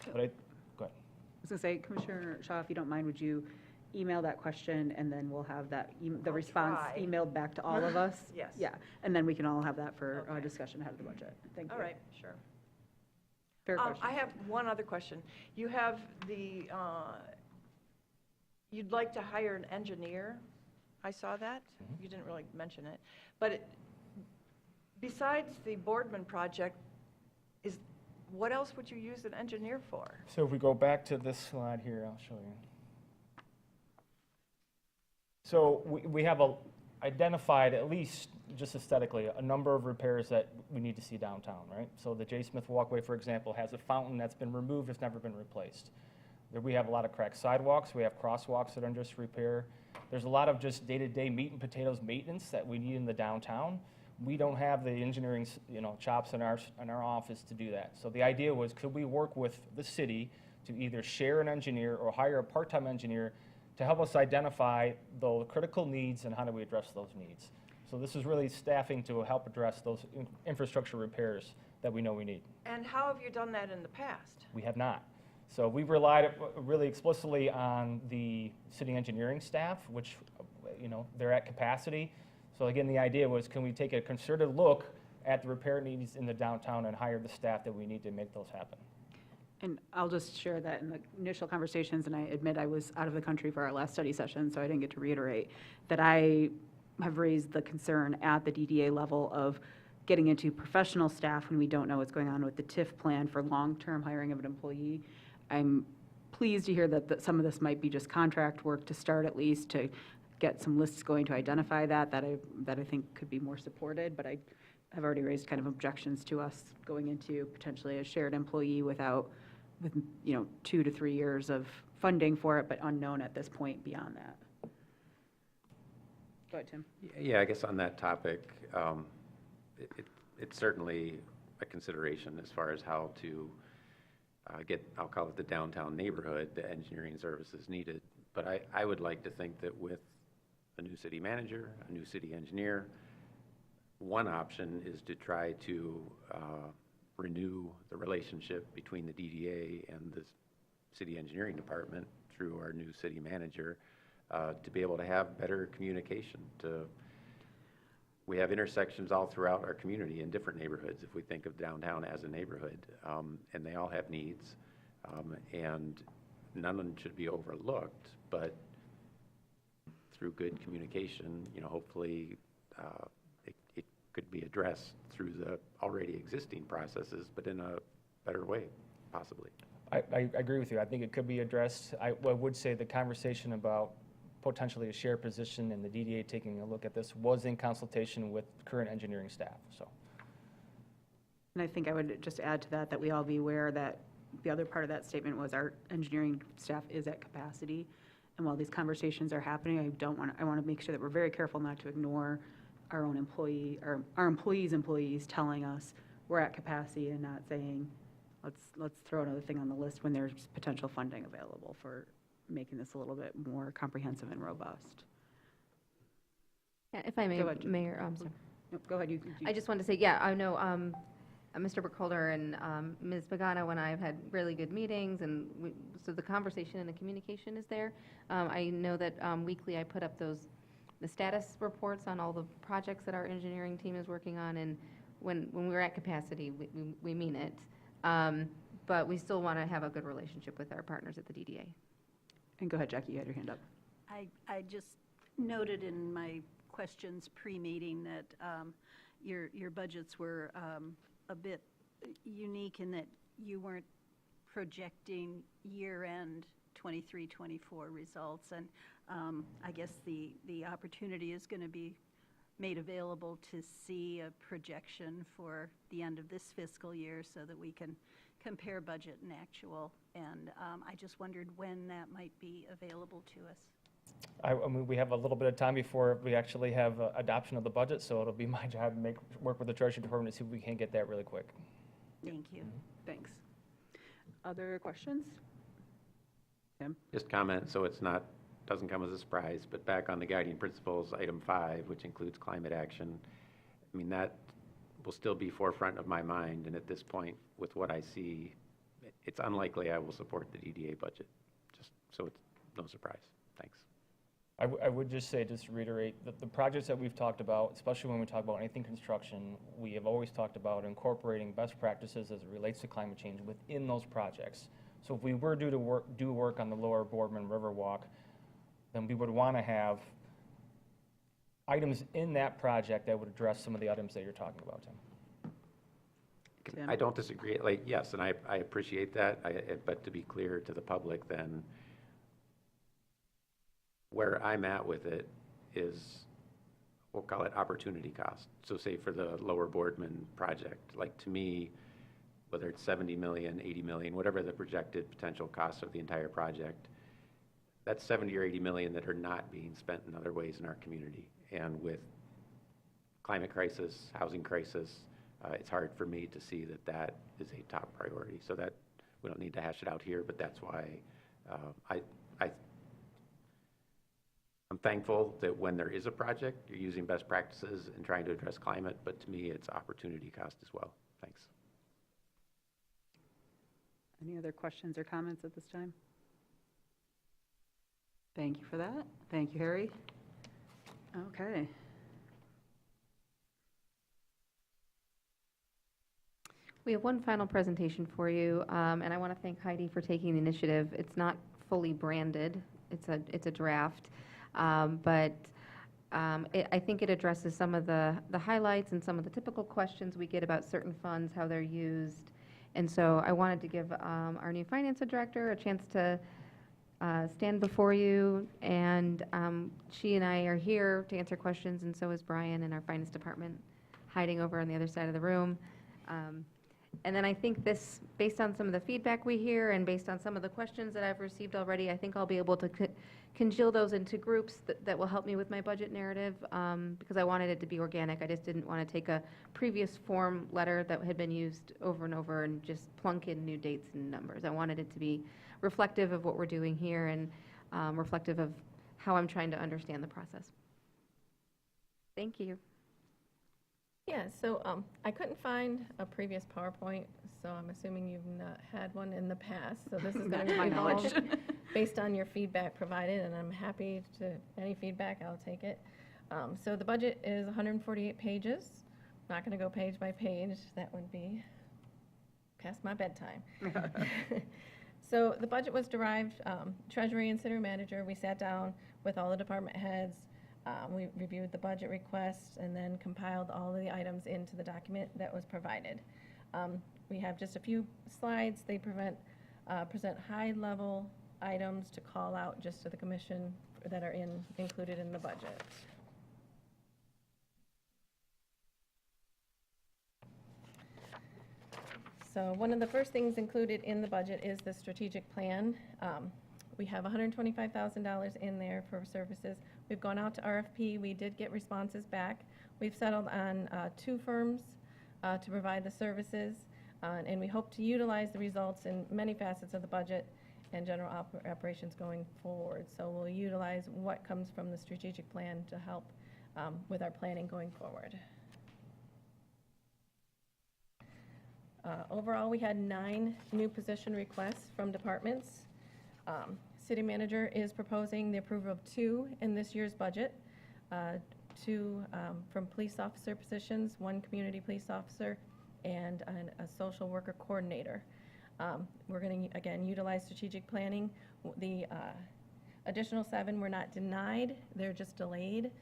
But go ahead. I was going to say, Commissioner Shaw, if you don't mind, would you email that question, and then we'll have that, the response try. emailed back to all of us? Yes. Yeah, and then we can all have that for discussion ahead of the budget. Thank you. All right, sure. Fair question. I have one other question. You have the, you'd like to hire an engineer. I saw that. You didn't really mention it. But besides the Boardman project, what else would you use an engineer for? So if we go back to this slide here, I'll show you. So we have identified, at least just aesthetically, a number of repairs that we need to see downtown, right? So the J. Smith Walkway, for example, has a fountain that's been removed, it's never been replaced. There we have a lot of cracked sidewalks, we have crosswalks that are under repair. There's a lot of just day-to-day meat and potatoes maintenance that we need in the downtown. We don't have the engineering, chops in our office to do that. So the idea was, could we work with the city to either share an engineer or hire a part-time engineer to help us identify the critical needs and how do we address those needs? So this is really staffing to help address those infrastructure repairs that we know we need. And how have you done that in the past? We have not. So we've relied really explicitly on the city engineering staff, which, they're at capacity. So again, the idea was, can we take a concerted look at the repair needs in the downtown and hire the staff that we need to make those happen? And I'll just share that in the initial conversations, and I admit I was out of the country for our last study session, so I didn't get to reiterate, that I have raised the concern at the DDA level of getting into professional staff when we don't know what's going on with the TIF plan for long-term hiring of an employee. I'm pleased to hear that some of this might be just contract work to start, at least to get some lists going to identify that I think could be more supported, but I have already raised kind of objections to us going into potentially a shared employee with 2 to 3 years of funding for it, but unknown at this point beyond that. Go ahead, Tim. Yeah, I guess on that topic, it's certainly a consideration as far as how to get, I'll call it the downtown neighborhood, the engineering services needed. But I would like to think that with a new city manager, a new city engineer, one option is to try to renew the relationship between the DDA and the city engineering department through our new city manager to be able to have better communication. We have intersections all throughout our community in different neighborhoods, if we think of downtown as a neighborhood, and they all have needs, and none of them should be overlooked, but through good communication, hopefully it could be addressed through the already existing processes, but in a better way, possibly. I agree with you. I think it could be addressed. I would say the conversation about potentially a shared position and the DDA taking a look at this was in consultation with current engineering staff, so. And I think I would just add to that, that we all be aware that the other part of that statement was our engineering staff is at capacity. And while these conversations are happening, I want to make sure that we're very careful not to ignore our own employee, or our employees telling us we're at capacity and not saying, let's throw another thing on the list when there's potential funding available for making this a little bit more comprehensive and robust. Yeah, if I may, Go ahead. Mayor, sorry. No, go ahead. I just wanted to say, yeah, I know Mr. Burkholder and Ms. Pagano and I have had really good meetings, and so the conversation and the communication is there. I know that weekly I put up the status reports on all the projects that our engineering team is working on, and when we're at capacity, we mean it. But we still want to have a good relationship with our partners at the DDA. And go ahead, Jackie, you had your hand up. I just noted in my questions pre-meeting that your budgets were a bit unique in that you weren't projecting year-end 23-24 results. And I guess the opportunity is going to be made available to see a projection for the end of this fiscal year so that we can compare budget and actual. And I just wondered when that might be available to us. I mean, we have a little bit of time before we actually have adoption of the budget, so it'll be my job to work with the Treasury Department to see if we can get that really quick. Thank you. Thanks. Other questions? Tim? Just comment, so doesn't come as a surprise, but back on the guiding principles, item 5, which includes climate action, I mean, that will still be forefront of my mind, and at this point, with what I see, it's unlikely I will support the DDA budget, just so it's no surprise. Thanks. I would just say, just to reiterate, that the projects that we've talked about, especially when we talk about anything construction, we have always talked about incorporating best practices as it relates to climate change within those projects. So if we were due to do work on the Lower Boardman Riverwalk, then we would want to have items in that project that would address some of the items that you're talking about, Tim. I don't disagree. Yes, and I appreciate that, but to be clear to the public, then where I'm at with it is, we'll call it opportunity cost. So say for the Lower Boardman project, to me, whether it's 70 million, 80 million, whatever the projected potential cost of the entire project, that's 70 or 80 million that are not being spent in other ways in our community. And with climate crisis, housing crisis, it's hard for me to see that is a top priority. So that, we don't need to hash it out here, but that's why I'm thankful that when there is a project, you're using best practices and trying to address climate, but to me, it's opportunity cost as well. Thanks. Any other questions or comments at this time? Thank you for that. Thank you, Harry. Okay. We have one final presentation for you, and I want to thank Heidi for taking the initiative. It's not fully branded. It's a draft, but I think it addresses some of the highlights and some of the typical questions we get about certain funds, how they're used. And so I wanted to give our new finance director a chance to stand before you, and she and I are here to answer questions, and so is Brian in our finance department, hiding over on the other side of the room. And then I think this, based on some of the feedback we hear and based on some of the questions that I've received already, I think I'll be able to congeal those into groups that will help me with my budget narrative, because I wanted it to be organic. I just didn't want to take a previous form letter that had been used over and over and just plunk in new dates and numbers. I wanted it to be reflective of what we're doing here and reflective of how I'm trying to understand the process. Thank you. Yeah, so I couldn't find a previous PowerPoint, so I'm assuming you've not had one in the past. So this is going to to my evolve knowledge. based on your feedback provided, and I'm happy to, any feedback, I'll take it. So the budget is 148 pages. Not going to go page by page. That would be past my bedtime. So the budget was derived, Treasury and City Manager, we sat down with all the department heads. We reviewed the budget requests and then compiled all of the items into the document that was provided. We have just a few slides. They present high-level items to call out just to the commission that are included in the budget. So one of the first things included in the budget is the strategic plan. We have $125,000 in there for services. We've gone out to RFP. We did get responses back. We've settled on 2 firms to provide the services, and we hope to utilize the results in many facets of the budget and general operations going forward. So we'll utilize what comes from the strategic plan to help with our planning going forward. Overall, we had 9 new position requests from departments. City Manager is proposing the approval of 2 in this year's budget, 2 from police officer positions, 1 community police officer, and a social worker coordinator. We're going to, again, utilize strategic planning. The additional 7 were not denied, they're just delayed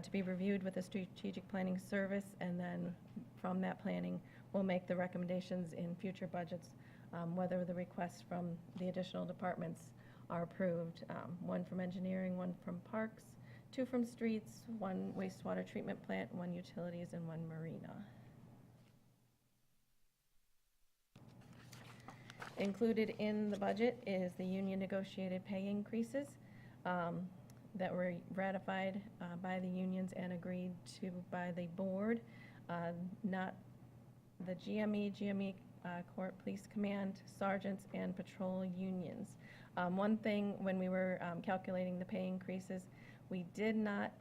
to be reviewed with the strategic planning service, and then from that planning, we'll make the recommendations in future budgets, whether the requests from the additional departments are approved. 1 from engineering, 1 from parks, 2 from streets, 1 wastewater treatment plant, 1 utilities, and 1 marina. Included in the budget is the union negotiated pay increases that were ratified by the unions and agreed to by the board, not the GME, Court Police Command, sergeants, and patrol unions. One thing, when we were calculating the pay increases, we did not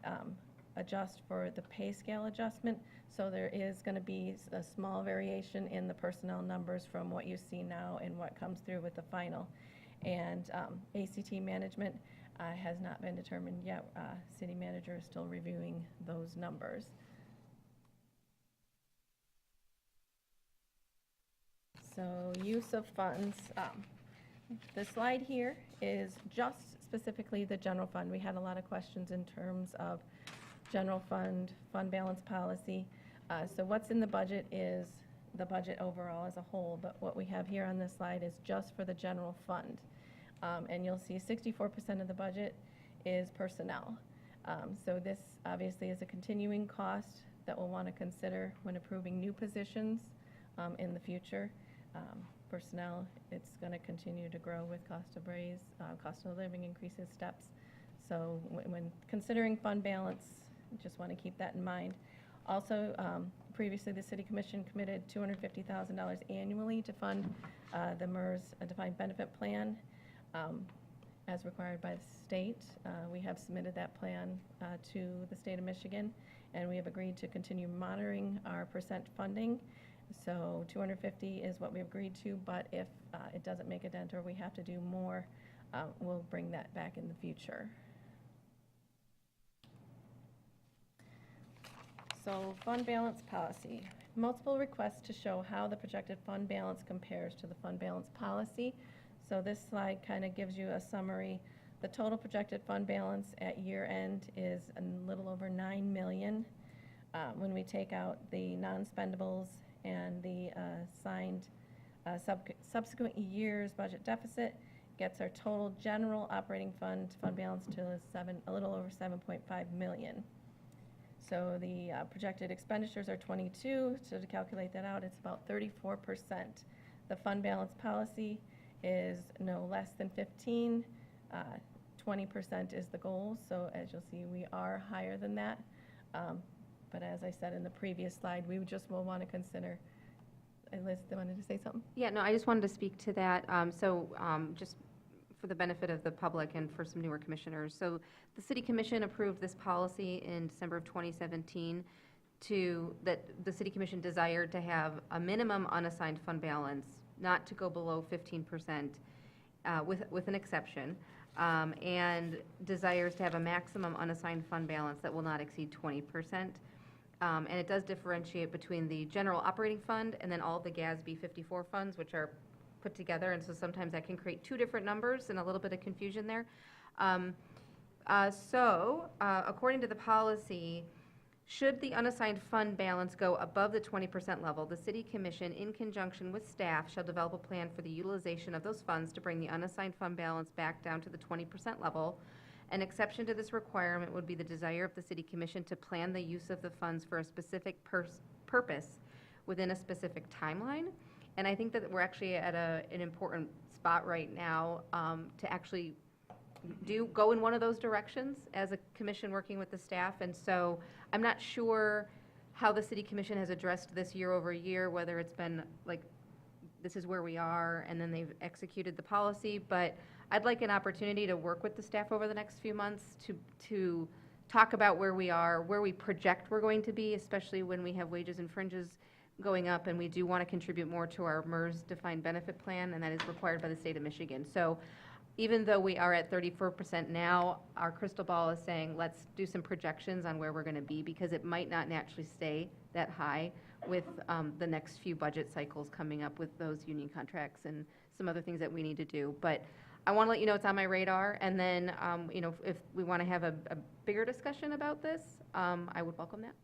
adjust for the pay scale adjustment, so there is going to be a small variation in the personnel numbers from what you see now and what comes through with the final. And ACT management has not been determined yet. City Manager is still reviewing those numbers. So use of funds. The slide here is just specifically the general fund. We had a lot of questions in terms of general fund, fund balance policy. So what's in the budget is the budget overall as a whole, but what we have here on this slide is just for the general fund. And you'll see 64% of the budget is personnel. So this obviously is a continuing cost that we'll want to consider when approving new positions in the future. Personnel, it's going to continue to grow with cost of raise, cost of living increases steps. So when considering fund balance, just want to keep that in mind. Also, previously the City Commission committed $250,000 annually to fund the MERS defined benefit plan as required by the state. We have submitted that plan to the state of Michigan, and we have agreed to continue monitoring our percent funding. So 250 is what we agreed to, but if it doesn't make a dent or we have to do more, we'll bring that back in the future. So fund balance policy. Multiple requests to show how the projected fund balance compares to the fund balance policy. So this slide kind of gives you a summary. The total projected fund balance at year end is a little over $9 million. When we take out the non-spendables and the signed subsequent year's budget deficit, gets our total general operating fund balance to a little over $7.5 million. So the projected expenditures are 22, so to calculate that out, it's about 34%. The fund balance policy is no less than 15. 20% is the goal, so as you'll see, we are higher than that. But as I said in the previous slide, we just will want to consider, Liz, wanted to say something? Yeah, no, I just wanted to speak to that. Just for the benefit of the public and for some newer commissioners. So the City Commission approved this policy in December of 2017 that the City Commission desired to have a minimum unassigned fund balance, not to go below 15%, with an exception, and desires to have a maximum unassigned fund balance that will not exceed 20%. And it does differentiate between the general operating fund and then all the GASB 54 funds, which are put together, and so sometimes that can create two different numbers and a little bit of confusion there. According to the policy, should the unassigned fund balance go above the 20% level, the City Commission, in conjunction with staff, shall develop a plan for the utilization of those funds to bring the unassigned fund balance back down to the 20% level. An exception to this requirement would be the desire of the City Commission to plan the use of the funds for a specific purpose within a specific timeline. And I think that we're actually at an important spot right now to actually go in one of those directions as a commission working with the staff. And so I'm not sure how the City Commission has addressed this year over year, whether it's been like, this is where we are, and then they've executed the policy. But I'd like an opportunity to work with the staff over the next few months to talk about where we are, where we project we're going to be, especially when we have wages and fringes going up, and we do want to contribute more to our MERS defined benefit plan, and that is required by the state of Michigan. So even though we are at 34% now, our crystal ball is saying, let's do some projections on where we're going to be, because it might not naturally stay that high with the next few budget cycles coming up with those union contracts and some other things that we need to do. But I want to let you know it's on my radar, and then, if we want to have a bigger discussion about this, I would welcome that.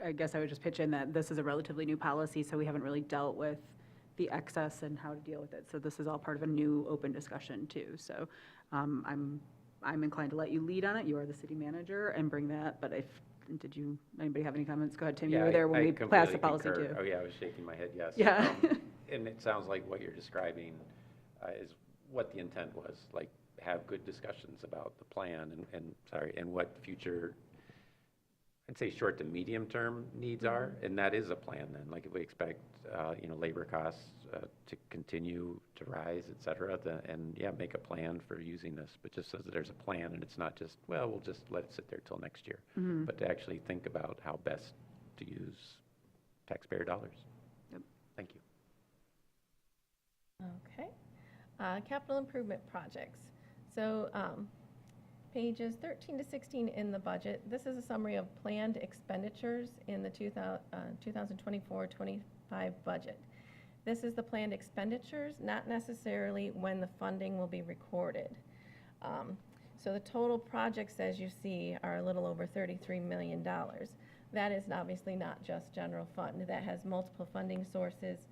I guess I would just pitch in that this is a relatively new policy, so we haven't really dealt with the excess and how to deal with it. So this is all part of a new open discussion too. So I'm inclined to let you lead on it. You are the city manager, and bring that. But anybody have any comments? Go ahead, Tim. You were there when we passed the policy too. Oh, yeah, I was shaking my head, yes. Yeah. And it sounds like what you're describing is what the intent was, like have good discussions about the plan and what future, I'd say short to medium term needs are, and that is a plan then. Like if we expect, labor costs to continue to rise, et cetera, make a plan for using this, but just so that there's a plan and it's not just, well, we'll just let it sit there till next year, but to actually think about how best to use taxpayer dollars. Yep. Thank you. Okay. Capital improvement projects. So pages 13 to 16 in the budget. This is a summary of planned expenditures in the 2024-25 budget. This is the planned expenditures, not necessarily when the funding will be recorded. So the total projects, as you see, are a little over $33 million. That is obviously not just general fund. That has multiple funding sources,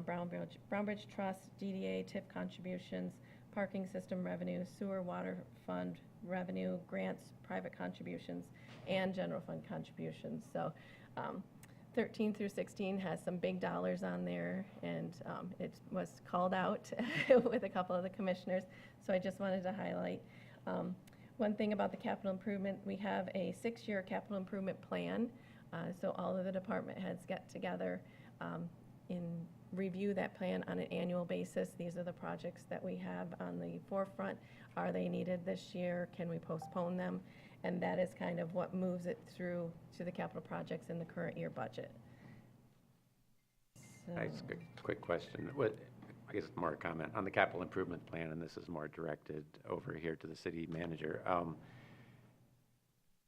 Brownbridge Trust, DDA, TIF contributions, parking system revenue, sewer water fund revenue, grants, private contributions, and general fund contributions. So 13 through 16 has some big dollars on there, and it was called out with a couple of the commissioners, so I just wanted to highlight. One thing about the capital improvement, we have a 6-year capital improvement plan, so all of the department heads get together in review that plan on an annual basis. These are the projects that we have on the forefront. Are they needed this year? Can we postpone them? And that is kind of what moves it through to the capital projects in the current year budget. So. Nice, quick question. I guess it's more a comment on the capital improvement plan, and this is more directed over here to the city manager.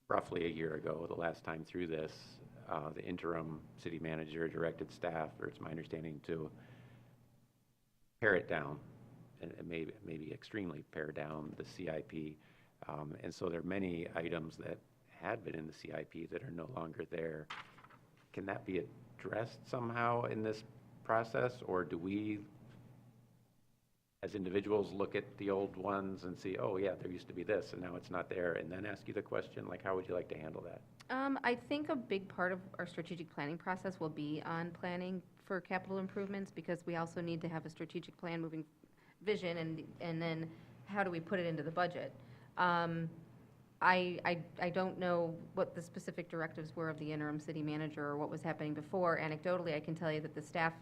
Roughly a year ago, the last time through this, the interim city manager directed staff, or it's my understanding, to pare it down, and maybe extremely pare down the CIP. And so there are many items that had been in the CIP that are no longer there. Can that be addressed somehow in this process, or do we, as individuals, look at the old ones and see, oh yeah, there used to be this, and now it's not there, and then ask you the question, like, how would you like to handle that? I think a big part of our strategic planning process will be on planning for capital improvements, because we also need to have a strategic plan moving vision, and then how do we put it into the budget? I don't know what the specific directives were of the interim city manager or what was happening before. Anecdotally, I can tell you that the staff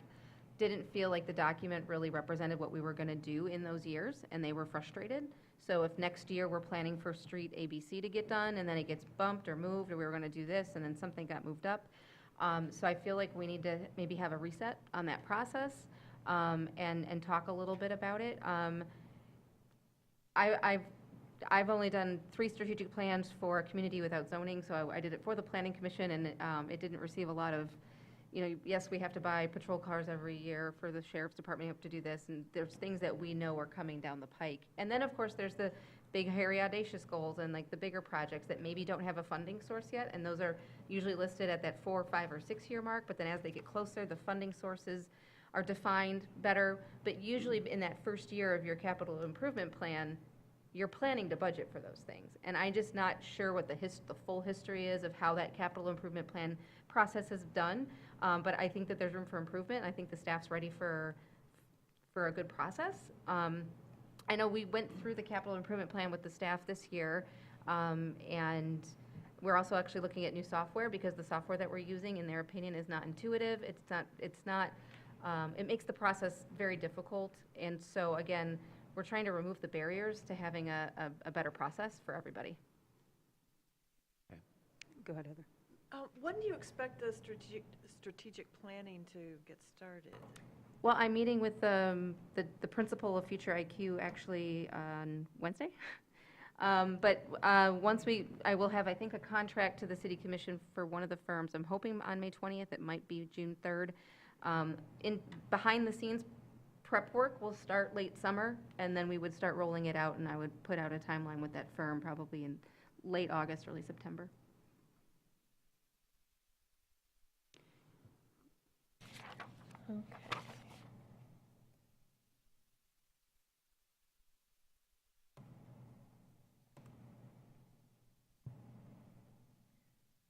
didn't feel like the document really represented what we were going to do in those years, and they were frustrated. So if next year we're planning for street ABC to get done, and then it gets bumped or moved, or we were going to do this, and then something got moved up. So I feel like we need to maybe have a reset on that process, and talk a little bit about it. I've only done 3 strategic plans for a community without zoning, so I did it for the planning commission, and it didn't receive a lot of, yes, we have to buy patrol cars every year for the sheriff's department, we have to do this, and there's things that we know are coming down the pike. And then, of course, there's the big, hairy, audacious goals and like the bigger projects that maybe don't have a funding source yet, and those are usually listed at that 4, 5, or 6 year mark, but then as they get closer, the funding sources are defined better. But usually in that first year of your capital improvement plan, you're planning to budget for those things. And I'm just not sure what the full history is of how that capital improvement plan process is done. But I think that there's room for improvement. I think the staff's ready for a good process. I know we went through the capital improvement plan with the staff this year, and we're also actually looking at new software because the software that we're using, in their opinion, is not intuitive. It makes the process very difficult. And so again, we're trying to remove the barriers to having a better process for everybody. Go ahead, Heather. When do you expect the strategic planning to get started? Well, I'm meeting with the principal of Future IQ actually on Wednesday. But once I will have, I think, a contract to the city commission for one of the firms. I'm hoping on May 20th. It might be June 3rd. Behind the scenes, prep work will start late summer, and then we would start rolling it out, and I would put out a timeline with that firm probably in late August, early September. Okay.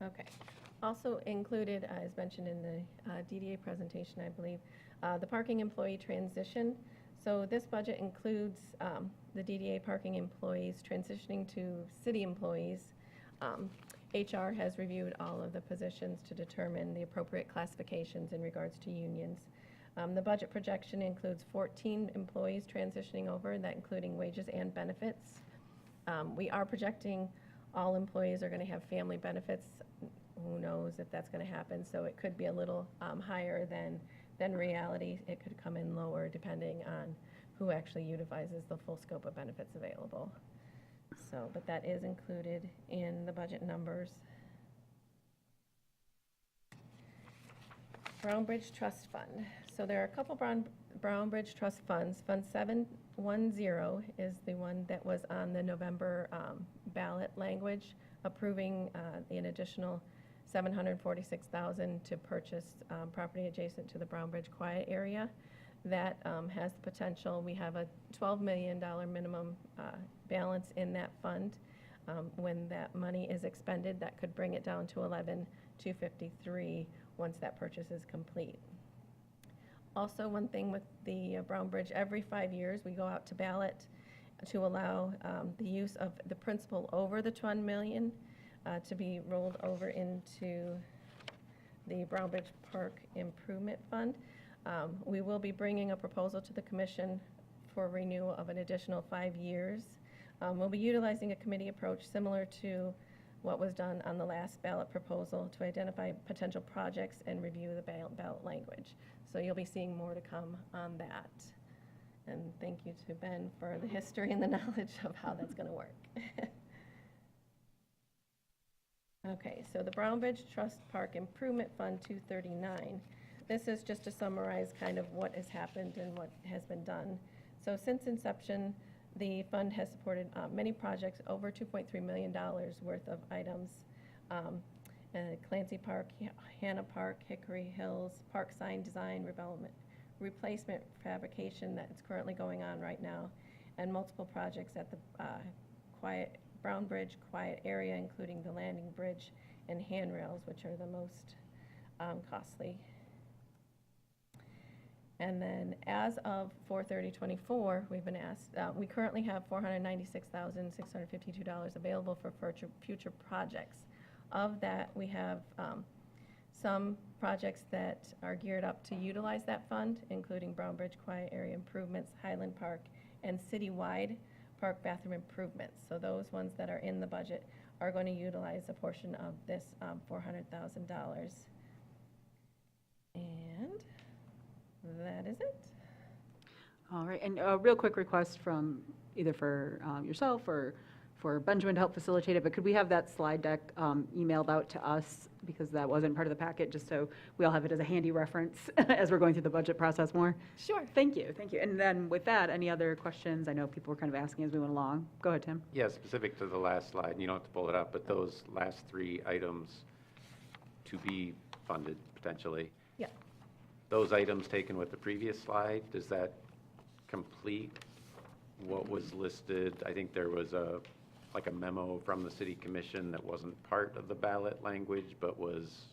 Okay. Also included, as mentioned in the DDA presentation, I believe, the parking employee transition. So this budget includes the DDA parking employees transitioning to city employees. HR has reviewed all of the positions to determine the appropriate classifications in regards to unions. The budget projection includes 14 employees transitioning over, that including wages and benefits. We are projecting all employees are going to have family benefits. Who knows if that's going to happen, so it could be a little higher than reality. It could come in lower depending on who actually utilizes the full scope of benefits available. So, but that is included in the budget numbers. Brown Bridge Trust Fund. So there are a couple Brown Bridge Trust funds. Fund 710 is the one that was on the November ballot language, approving an additional $746,000 to purchase property adjacent to the Brown Bridge Quiet area. That has the potential. We have a $12 million minimum balance in that fund. When that money is expended, that could bring it down to $11,253 once that purchase is complete. Also, one thing with the Brown Bridge, every 5 years we go out to ballot to allow the use of the principal over the $1 million to be rolled over into the Brown Bridge Park Improvement Fund. We will be bringing a proposal to the commission for renewal of an additional 5 years. We'll be utilizing a committee approach similar to what was done on the last ballot proposal to identify potential projects and review the ballot language. So you'll be seeing more to come on that. And thank you to Ben for the history and the knowledge of how that's going to work. Okay, so the Brown Bridge Trust Park Improvement Fund 239. This is just to summarize kind of what has happened and what has been done. So since inception, the fund has supported many projects, over $2.3 million worth of items. Clancy Park, Hannah Park, Hickory Hills, Park sign design, replacement fabrication that's currently going on right now, and multiple projects at the Brown Bridge Quiet area, including the landing bridge and handrails, which are the most costly. And then as of 4/30/24, we've been asked, we currently have $496,652 available for future projects. Of that, we have some projects that are geared up to utilize that fund, including Brown Bridge Quiet Area Improvements, Highland Park, and citywide park bathroom improvements. So those ones that are in the budget are going to utilize a portion of this $400,000. And that is it. All right, and a real quick request from either for yourself or for Benjamin to help facilitate it, but could we have that slide deck emailed out to us, because that wasn't part of the packet, just so we all have it as a handy reference as we're going through the budget process more? Sure. Thank you, thank you. And then with that, any other questions? I know people were kind of asking as we went along. Go ahead, Tim. Yeah, specific to the last slide, and you don't have to pull it up, but those last three items to be funded potentially. Yeah. Those items taken with the previous slide, does that complete what was listed? I think there was a memo from the city commission that wasn't part of the ballot language, but was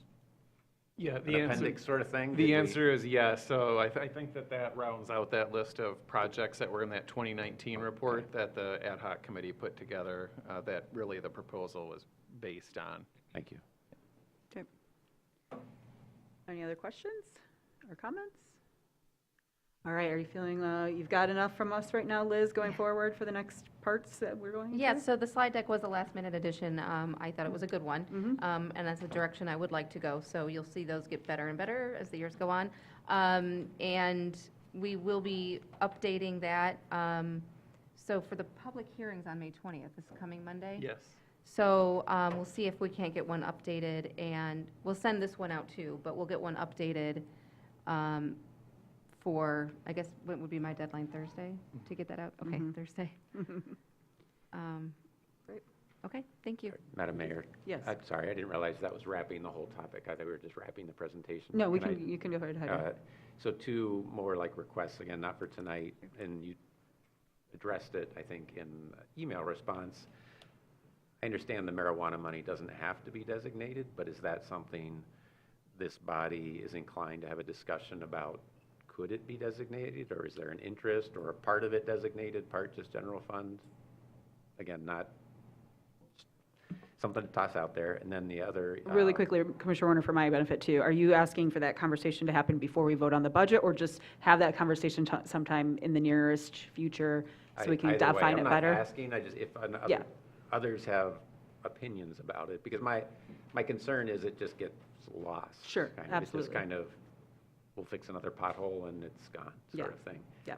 Yeah, an appendix sort of thing? The answer is yes. So I think that rounds out that list of projects that were in that 2019 report that the ad hoc committee put together, that really the proposal was based on. Thank you. Okay. Any other questions or comments? All right, are you feeling you've got enough from us right now, Liz, going forward for the next parts that we're going Yeah, through? so the slide deck was a last-minute addition. I thought it was a good one, and that's a direction I would like to go. So you'll see those get better and better as the years go on. And we will be updating that. So for the public hearings on May 20th, this coming Monday? Yes. So we'll see if we can't get one updated, and we'll send this one out too, but we'll get one updated for, I guess, what would be my deadline, Thursday, to get that out? Okay, Thursday. Great. Okay, thank you. Madam Mayor? Yes. I'm sorry, I didn't realize that was wrapping the whole topic. I thought we were just wrapping the presentation. No, Can I- you can go ahead. So two more like requests, again, not for tonight, and you addressed it, I think, in email response. I understand the marijuana money doesn't have to be designated, but is that something this body is inclined to have a discussion about? Could it be designated, or is there an interest, or a part of it designated, part just general fund? Again, not something to toss out there. And then the other. Really quickly, Commissioner Warner, for my benefit too, are you asking for that conversation to happen before we vote on the budget, or just have that conversation sometime in the nearest future so we can Either way, define it better? I'm not asking, I just, if Yeah. others have opinions about it, because my concern is it just gets lost. Sure, kind of. It's absolutely. just kind of, we'll fix another pothole and it's gone, sort Yeah. of thing. Yeah.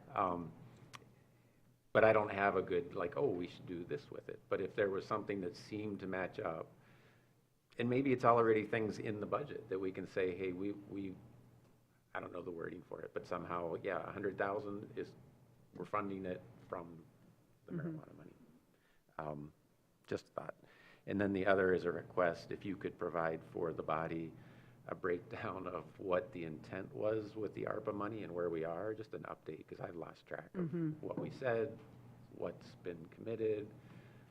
But I don't have a good, like, oh, we should do this with it. But if there was something that seemed to match up, and maybe it's already things in the budget that we can say, hey, we I don't know the wording for it, but somehow, yeah, 100,000 is, we're funding it from the marijuana money. Just a thought. And then the other is a request, if you could provide for the body a breakdown of what the intent was with the ARPA money and where we are, just an update, because I've lost track of what we said, what's been committed,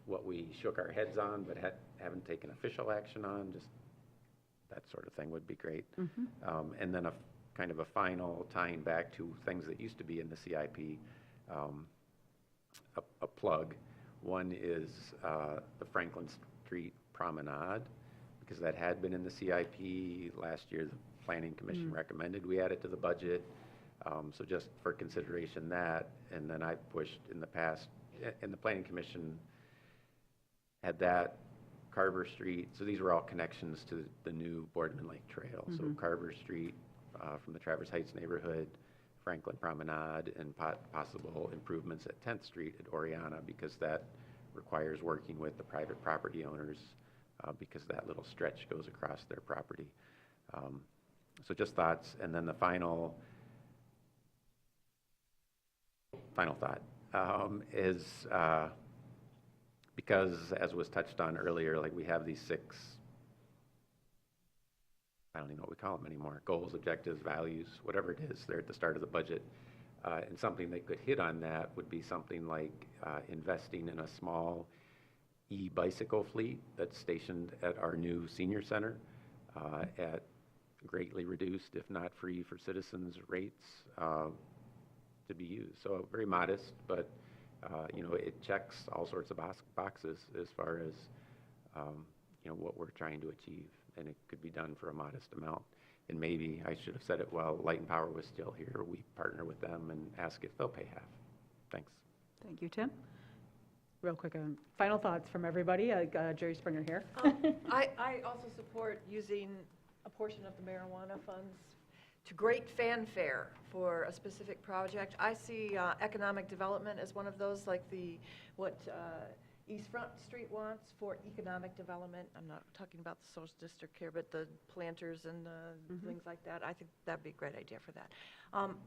what we shook our heads on but haven't taken official action on, just that sort of thing would be great. And then a kind of a final tying back to things that used to be in the CIP, a plug. One is the Franklin Street Promenade, because that had been in the CIP. Last year, the Planning Commission recommended we add it to the budget. So just for consideration that, and then I pushed in the past, and the Planning Commission had that, Carver Street, so these were all connections to the new Boardman Lake Trail. So Carver Street from the Traverse Heights neighborhood, Franklin Promenade, and possible improvements at 10th Street at Oriana, because that requires working with the private property owners, because that little stretch goes across their property. So just thoughts, and then the final thought is because, as was touched on earlier, like we have these 6, I don't even know what we call them anymore, goals, objectives, values, whatever it is, they're at the start of the budget. And something that could hit on that would be something like investing in a small e-bicycle fleet that's stationed at our new senior center at greatly reduced, if not free for citizens, rates to be used. So very modest, but it checks all sorts of boxes as far as what we're trying to achieve, and it could be done for a modest amount. And maybe I should have said it while Light and Power was still here. We partner with them and ask if they'll pay half. Thanks. Thank you, Tim. Real quick, final thoughts from everybody. Jerry Springer here. I also support using a portion of the marijuana funds to great fanfare for a specific project. I see economic development as one of those, like what East Front Street wants for economic development. I'm not talking about the social district here, but the planters and things like that. I think that'd be a great idea for that.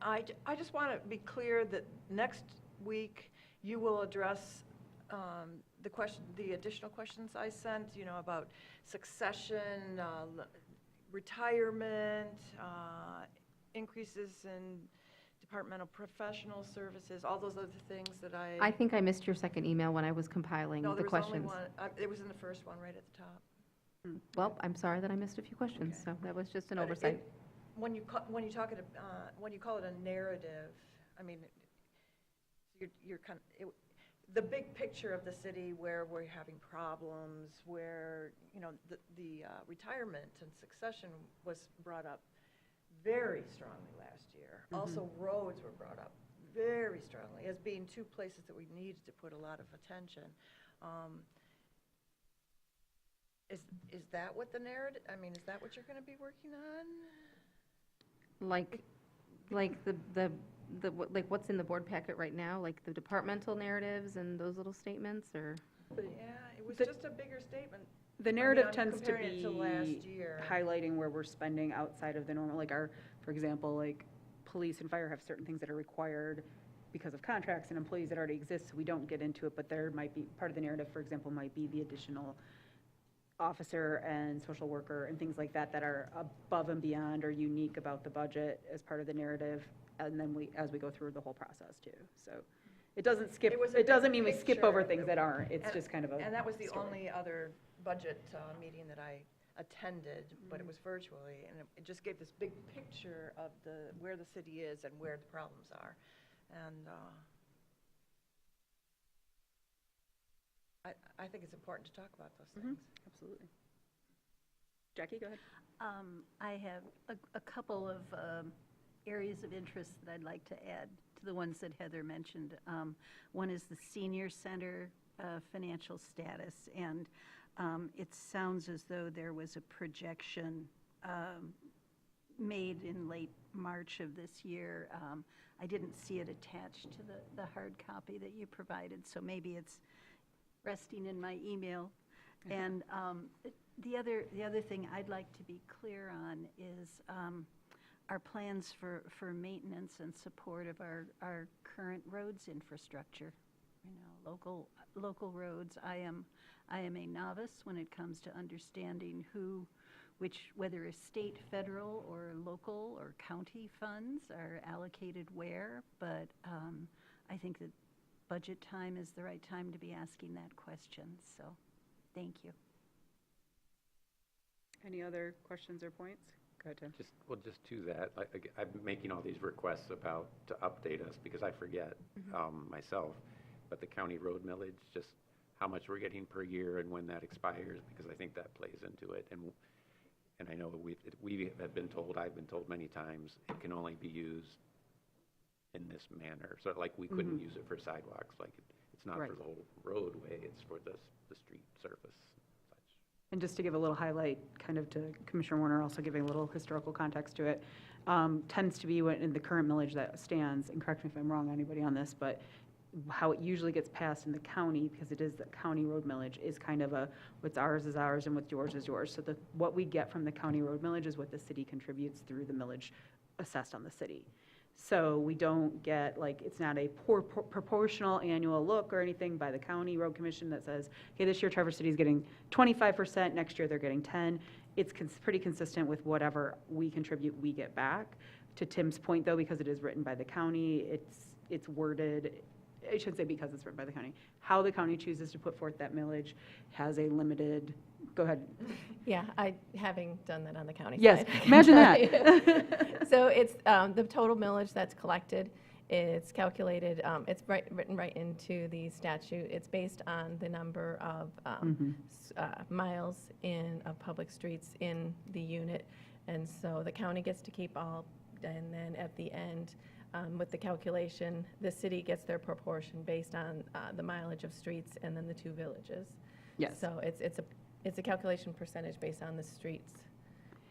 I just want to be clear that next week you will address the additional questions I sent, about succession, retirement, increases in departmental professional services, all those other things that I think I missed your second email when I was compiling No, the there was only questions. one. It was in the first one, right at the top. Well, I'm sorry that I missed a few questions, so that was just an But oversight. When you call it a narrative, I mean, you're kind of, the big picture of the city where we're having problems, where, the retirement and succession was brought up very strongly last year. Also, roads were brought up very strongly as being two places that we needed to put a lot of attention. Is that what the narrative, I mean, is that what you're going to be working on? Like what's in the board packet right now, like the departmental narratives and those little statements, or? Yeah, it was just a bigger statement. The narrative I'm tends to comparing it to last be year. highlighting where we're spending outside of the normal, like for example, like police and fire have certain things that are required because of contracts and employees that already exist, so we don't get into it, but there might be, part of the narrative, for example, might be the additional officer and social worker and things like that that are above and beyond or unique about the budget as part of the narrative, and then as we go through the whole process too. So it doesn't skip, was a it doesn't big mean we skip over picture. things that aren't, it's And- just kind of a And that was the story. only other budget meeting that I attended, but it was virtually, and it just gave this big picture of where the city is and where the problems are. And I think it's important to talk about those things. Absolutely. Jackie, go ahead. I have a couple of areas of interest that I'd like to add to the ones that Heather mentioned. One is the senior center financial status, and it sounds as though there was a projection made in late March of this year. I didn't see it attached to the hard copy that you provided, so maybe it's resting in my email. And the other thing I'd like to be clear on is our plans for maintenance and support of our current roads infrastructure. Local roads. I am a novice when it comes to understanding whether a state, federal, or local or county funds are allocated where, but I think that budget time is the right time to be asking that question, so thank you. Any other questions or points? Go ahead, Tim. Just to that, I'm making all these requests to update us because I forget myself, but the county road millage, just how much we're getting per year and when that expires, because I think that plays into it. And I know we have been told, I've been told many times, it can only be used in this manner. So like we couldn't use it for sidewalks, like it's not for the whole roadway, it's for the street surface. And just to give a little highlight, kind of to Commissioner Warner, also giving a little historical context to it, tends to be in the current millage that stands, and correct me if I'm wrong, anybody on this, but how it usually gets passed in the county, because it is the county road millage, is kind of what's ours is ours and what's yours is yours. So what we get from the county road millage is what the city contributes through the millage assessed on the city. So we don't get, it's not a proportional annual look or anything by the county road commission that says, okay, this year Traverse City is getting 25%, next year they're getting 10. It's pretty consistent with whatever we contribute, we get back. To Tim's point, though, because it is written by the county, it's worded, I should say because it's written by the county, how the county chooses to put forth that millage has a limited Go ahead. Yeah, having done that on the county Yes, side. I can imagine tell that. you. So it's, the total millage that's collected, it's calculated, it's written right into the statute. It's based on the number of miles of public streets in the unit. And so the county gets to keep all, and then at the end, with the calculation, the city gets their proportion based on the mileage of streets and then the two villages. Yes. So it's a calculation percentage based on the streets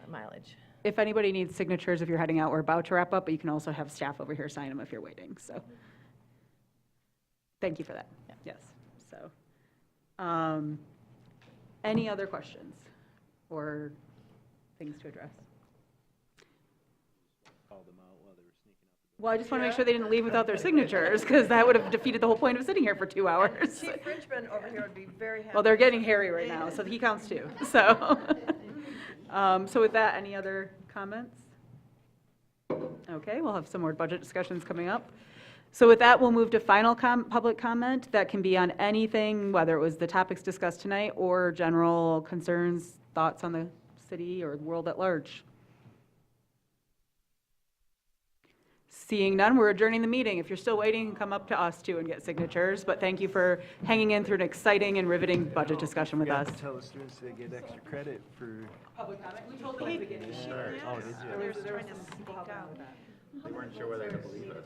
mileage. If anybody needs signatures, if you're heading out, we're about to wrap up, but you can also have staff over here sign them if you're waiting, so. Thank you for that. Yes, so. Any other questions or things to address? Well, I just want to make sure they didn't leave without their signatures, because that would have defeated the whole point of sitting here for 2 hours. Chief Richmond over here would be very happy. Well, they're getting hairy right now, so he counts too, so. So with that, any other comments? Okay, we'll have some more budget discussions coming up. So with that, we'll move to final public comment that can be on anything, whether it was the topics discussed tonight or general concerns, thoughts on the city or the world at large. Seeing none, we're adjourning the meeting. If you're still waiting, come up to us too and get signatures. But thank you for hanging in through an exciting and riveting budget discussion with us. Tell the students they get extra credit for. Public comment, we told them at the beginning. Oh, did you? There was some people helping with that. They weren't sure whether to believe us.